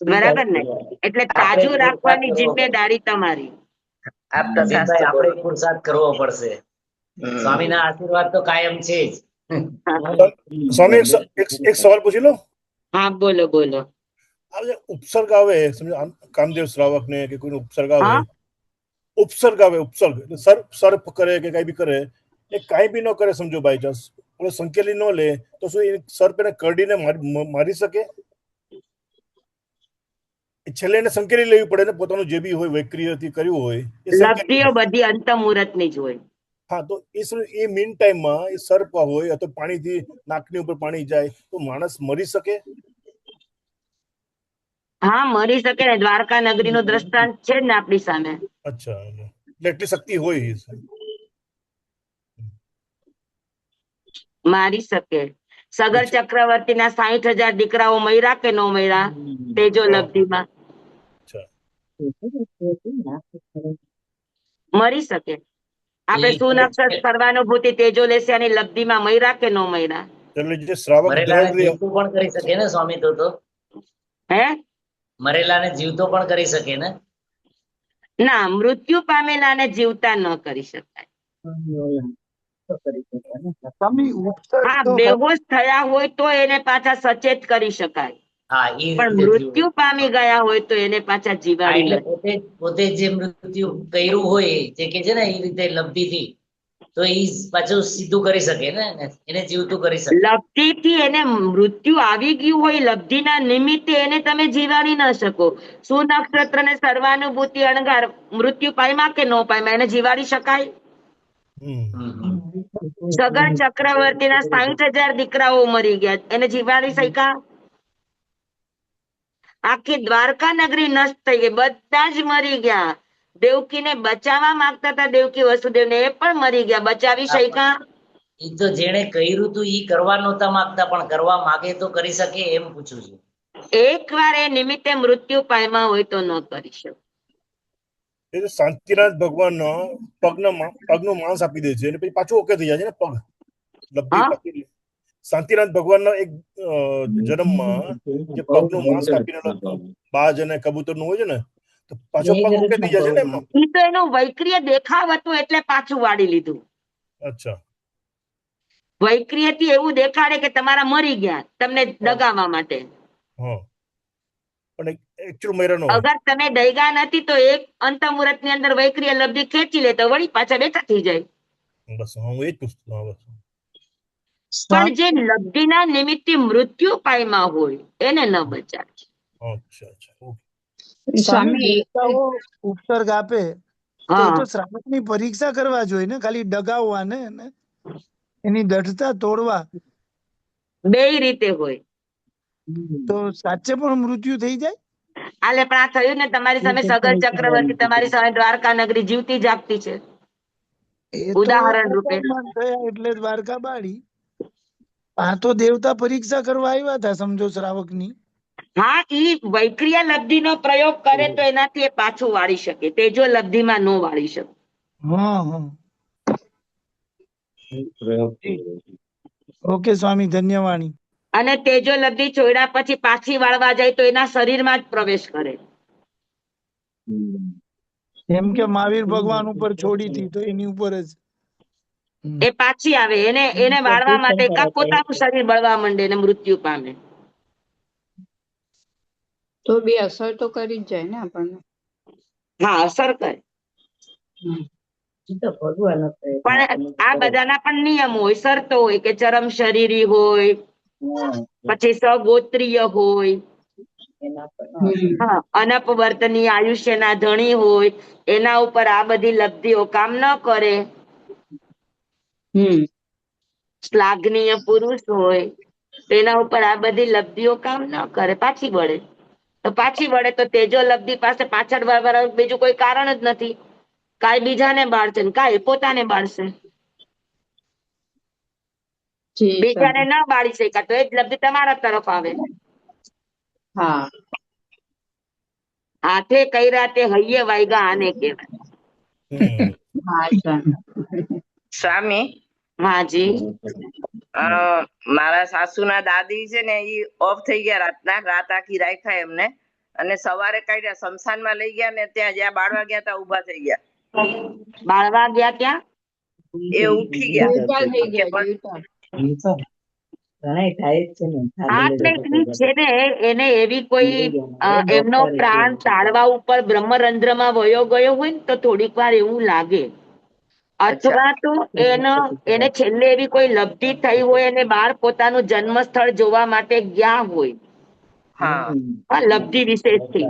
બરાબર ને? એટલે તાજું રાખવાની જિમ્મેદારી તમારી. આપણે પુરુષાર્થ કરવો પડશે. સ્વામીના આશીર્વાદ તો કાયમ છે જ. સ્વામી એક સવાલ પૂછી લો. હા બોલો બોલો. ઉપસર્ગ આવે, સમજો કામદેવ શ્રાવક ને કે કોઈ ઉપસર્ગ આવે, ઉપસર્ગ સર્પ કરે કે કઈ બી કરે, એ કઈ બી ન કરે, સમજો બાય ચાન્સ સંકેલી ન લે તો શું એ સર્પ એને કરડીને મારી શકે? છેલ્લે એને સંકેલી લેવી પડે ને, પોતાનું જે બી હોય વૈક્રિયથી કર્યું હોય લબ્ધિઓ બધી અંત મુહૂર્તની જ હોય. હા, તો એ મીન ટાઈમમાં એ સર્પ હોય અથવા પાણીથી નાકની ઉપર પાણી જાય તો માણસ મરી શકે? હા, મરી શકે ને. દ્વારકા નગરીનું દ્રષ્ટાંત છે ને આપણી સામે. અચ્છા, એટલે એટલી શક્તિ હોય, મારી શકે. સગર ચક્રવર્તીના 60,000 દીકરાઓ મર્યા કે ન મર્યા તેજો લબ્ધિમાં? મરી શકે. આપણે સુનક્ષર સર્વાનુભૂતિ તેજો લેસ્યાની લબ્ધિમાં મર્યા કે ન મર્યા? પણ કરી શકે ને સ્વામી? તો હે, મરેલાને જીવતો પણ કરી શકે ને? ના, મૃત્યુ પામેલાને જીવતા ન કરી શકાય. હા, બેહોશ થયા હોય તો એને પાછા સચેત કરી શકાય, પણ મૃત્યુ પામી ગયા હોય તો એને પાછા જીવાડી પોતે જે મૃત્યુ કર્યું હોય જે કે છે ને એ રીતે લબ્ધિથી, તો એ પાછું સીધું કરી શકે ને, એને જીવતું કરી શકે. લબ્ધિથી એને મૃત્યુ આવી ગયું હોય, લબ્ધિના નિમિત્તે એને તમે જીવાડી ન શકો. સુનક્ષત્ર ને સર્વાનુભૂતિ અણગાર મૃત્યુ પામ્યા કે ન પામ્યા, એને જીવાડી શકાય? સગર ચક્રવર્તીના 60,000 દીકરાઓ મરી ગયા, એને જીવાડી શક્યા? આખી દ્વારકા નગરી નષ્ટ થઈ ગઈ, બધા જ મરી ગયા. દેવકીને બચાવવા માંગતા હતા, દેવકી વસુદેવને, એ પણ મરી ગયા. બચાવી શક્યા? એ તો જેને કર્યું તું ઈ કરવા નહોતા માંગતા, પણ કરવા માંગે તો કરી શકે, એમ પૂછું છું. એકવાર એ નિમિત્તે મૃત્યુ પામ્યા હોય તો ન કરી શકે. શાંતિનાથ ભગવાન પગનું માંસ આપી દે છે અને પછી પાછું ઓકે થઈ જાય છે ને પગ. લબ્ધિ શાંતિનાથ ભગવાનના એક જન્મમાં જે પગનું માંસ કાપીને બાજ અને કબૂતરનું હોય છે ને, તો પાછો પગ ઉકેલી જશે ને એમાં? ઈ તો એનું વૈક્રિય દેખાવ હતું એટલે પાછું વાળી લીધું. અચ્છા. વૈક્રિયથી એવું દેખાડે કે તમારા મરી ગયા તમને દગાવવા માટે. હા, પણ એકચ્યુઅલ મર્યા ન હોય. અગર તમે દૈગા નથી તો એક અંતમુહૂર્ત ની અંદર વૈક્રિય લબ્ધિ ખેંચી લે તો વળી પાછા બેઠા થઈ જાય. બસ હું એ જ પૂછતો. હા, બસ. પણ જે લબ્ધિના નિમિત્તે મૃત્યુ પામ્યા હોય એને ન બચાવે. અચ્છા, અચ્છા, ઓકે. સ્વામી સ્વામી દેવતાઓ ઉપસર્ગ આપે તો એ હા તો શ્રાવકની પરીક્ષા કરવા જોઈએ ને, ખાલી ડગાવવા ને એની દઢતા તોડવા. બેય રીતે હોય. તો સાચે પણ મૃત્યુ થઈ જાય. આલે પણ આ થયું ને તમારી સામે સગર ચક્રવર્તી, તમારી સામે દ્વારકા નગરી જીવતી જાગતી છે. એ તો ઉદાહરણ રૂપે. અપમાન થયા એટલે દ્વારકા બાળી. આ તો દેવતા પરીક્ષા કરવા આવ્યા હતા સમજો શ્રાવકની. હા, ઈ વૈક્રિય લબ્ધિ નો પ્રયોગ કરે તો એનાથી એ પાછું વાળી શકે, તેજો લબ્ધિમાં ન વાળી શકે. હા હા, પ્રયોગ ઓકે સ્વામી, ધન્યવાણી. અને તેજો લબ્ધિ છોડ્યા પછી પાછી વાળવા જાય તો એના શરીરમાં જ પ્રવેશ કરે. એમ કે મહાવીર ભગવાન ઉપર છોડી હતી તો એની ઉપર જ એ પાછી આવે, એને વાળવા માટે કા પોતાનું શરીર બળવા માંડે ને મૃત્યુ પામે. તો બી અસર તો કરી જ જાય ને આપણને. હા, અસર કરે. પણ આ બધાના પણ નિયમ હોય, શરતો હોય કે ચરમ શરીરી હોય, પછી સગોત્રીય હોય, હા, અનપવર્તનીય આયુષ્યના ધણી હોય, એના ઉપર આ બધી લબ્ધિઓ કામ ન કરે. શ્લાઘનીય પુરુષ હોય તેના ઉપર આ બધી લબ્ધિઓ કામ ન કરે, પાછી વળે. તો પાછી વળે તો તેજો લબ્ધિ પાસે પાછળ વળવાનું બીજું કોઈ કારણ જ નથી. કાંઈ બીજાને બાળશે ને કાંઈ પોતાને બાળશે. બીજાને ના બાળી શક્યા તો એ જ લબ્ધિ તમારા તરફ આવે. હા, હાથે કર્યા તે હૈયે વાયગા આને કહેવાય. સ્વામી, હાજી. મારા સાસુના દાદી છે ને ઈ ઓફ થઈ ગયા રાતના, રાત આખી રાખ્યા એમને, અને સવારે કાઢ્યા શમશાનમાં લઈ ગયા ને ત્યાં જ્યાં બાળવા ગયા ત્યાં ઉભા થઈ ગયા. બાળવા ગયા ત્યાં એ ઉઠી ગયા. જીવતા થઈ ગયા, જીવતા. હા, એટલે ઈ છે ને એને એવી કોઈ એમનો પ્રાણ તાળવા ઉપર બ્રહ્મરંધ્રમાં વયો ગયો હોય ને તો થોડીક વાર એવું લાગે. અથવા તો એને છેલ્લે એવી કોઈ લબ્ધિ થઈ હોય અને બહાર પોતાનું જન્મ સ્થળ જોવા માટે ગયા હોય. હા, લબ્ધિ વિશેષથી.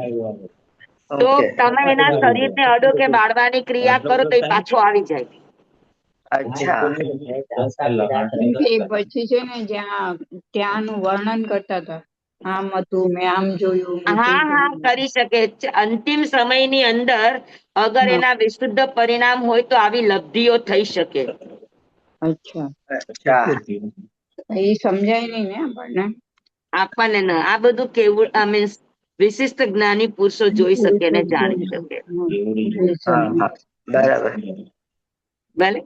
તો તમે એના શરીરને અડો કે બાળવાની ક્રિયા કરો તો એ પાછો આવી જાય. પછી છે ને ત્યાંનું વર્ણન કરતા હતા, આમ હતું, મેં આમ જોયું. હા હા, કરી શકે. અંતિમ સમયની અંદર અગર એના વિશુદ્ધ પરિણામ હોય તો આવી લબ્ધિઓ થઈ શકે. અચ્છા, એ સમજાય નહીં ને આપણને ન આ બધું કેવું મીન્સ વિશિષ્ટ જ્ઞાની પુરુષો જોઈ શકે ને જાણી શકે. બરાબર. ભલે.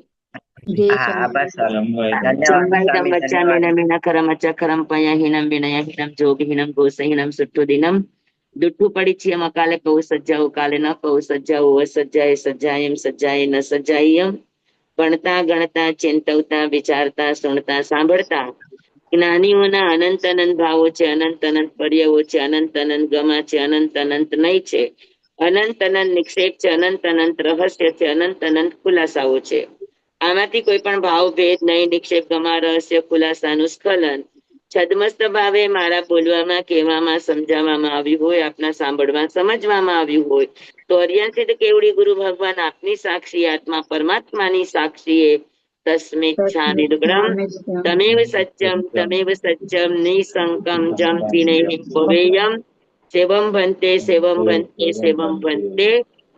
દુઠ્ઠું પડી છે એમાં કાલે પૌ સજ્જાઓ કાલે ન પૌ સજ્જાઓ અસજ્જાએ સજ્જાય એમ સજ્જાએ ન સજ્જાય એમ. ગણતા ગણતા ચિંતવતા વિચારતા સુણતા સાંભળતા જ્ઞાનીઓના અનંત અનંત ભાવો છે, અનંત અનંત પર્યાવો છે, અનંત અનંત ગમા છે, અનંત અનંત નહીં છે, અનંત અનંત નિક્ષેપ છે, અનંત અનંત રહસ્ય છે, અનંત અનંત ખુલાસાઓ છે. આમાંથી કોઈ પણ ભાવ ભેદ નહીં, નિક્ષેપ ગમા રહસ્ય ખુલાસાનું સ્ખલન છદમસ્ત ભાવે મારા બોલવામાં, કહેવામાં, સમજાવવામાં આવ્યું હોય, આપના સાંભળવા સમજવામાં આવ્યું હોય તો અર્યાંસિત કેવડી ગુરુ ભગવાન આપની સાક્ષી આત્મા પરમાત્માની સાક્ષીએ તસ્મેચ્છામિદુગ્રમ તમેવ સત્યમ નિસંકમ જમ વિનૈ ભવેયમ સેવમ ભંતે સેવમ ભંતે સેવમ ભંતે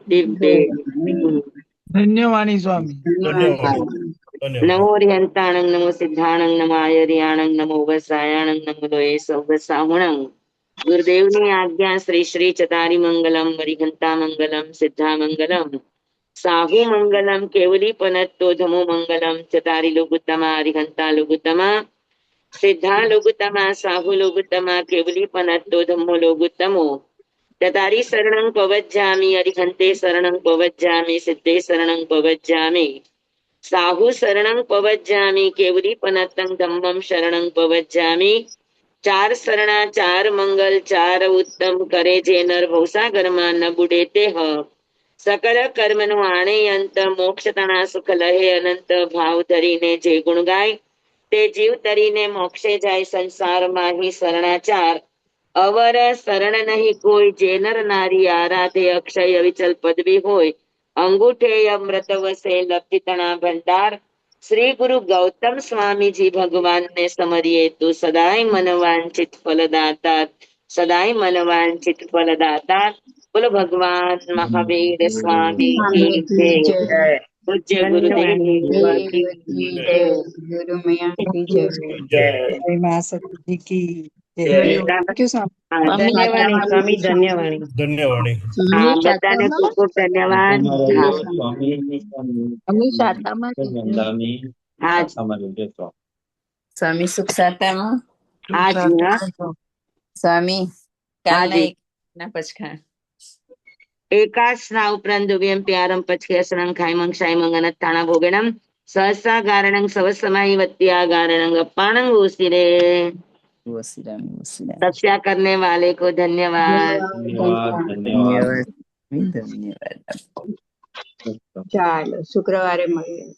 દિવ્યે. ધન્યવાણી સ્વામી. નમો હરિહંતાણંગ નમો સિદ્ધાણંગ નમો આયર્યાણંગ નમો વસાયાણંગ નમો લોય સૌવસાહુણંગ. ગુરુદેવની આજ્ઞા શ્રી શ્રી ચતારી મંગલમ હરિહંતા મંગલમ સિદ્ધા મંગલમ સાહુ મંગલમ કેવલી પનત્તો ધમો મંગલમ ચતારી લોગુત્તમા હરિહંતા લોગુત્તમા સિદ્ધા લોગુત્તમા સાહુ લોગુત્તમા કેવલી પનત્તો ધમ્મો લોગુત્તમો तदारी शरणं पवज्जामि अरिहन्ते शरणं पवज्जामि सिद्धे शरणं पवज्जामि साहु शरणं पवज्जामि केवलीपनतं धम्मं शरणं पवज्जामि चार शरणा चार मंगल चार उत्तम करे जे नर भवसागर માં ન બુડે તે હ સકલ કર્મનું આણે અંત મોક્ષ તણા સુખ લહે અનંત ભાવ ધરીને જે ગુણ ગાય તે જીવ તરીને મોક્ષે જાય સંસારમાં હી શરણાચાર અવર શરણ નહીં કોઈ જે નર નારી આરાધે અક્ષય વિચલ પદવી હોય અંગૂઠે અમૃત વસે લબ્ધિ તણા ભંડાર શ્રી ગુરુ ગૌતમ સ્વામીજી ભગવાન ને સમરીએ તો સદાય મનવાંચિત ફલદાતા સદાય મનવાંચિત ફલદાતા બોલો ભગવાન મહાવીર સ્વામી કી જય પૂજ્ય ગુરુદેવ કી જય ગુરુ મૈયા કી જય જય જય મા સતી કી જય. જય. Thank you, સ્વામી. હા, ધન્યવાણી સ્વામી, ધન્યવાણી. ધન્યવાદ. હા, બધાને ખૂબ ખૂબ ધન્યવાદ. હા. હા જી. સ્વામી સુખ સાતામાં હા જી. હા સ્વામી હા કાલના જી. એક ના પછખાણ एकास्ना उपरांत दुव्यं प्यारं पचकेसनं खायमं क्षायमं अनत्थाना भोगणं सहसा गारणं सवसमायि वत्या गारणं अप्पाणं उसिरे तपस्या करने वाले को धन्यवाद. ધન્યવાદ ચાલો શુક્રવારે મળીએ.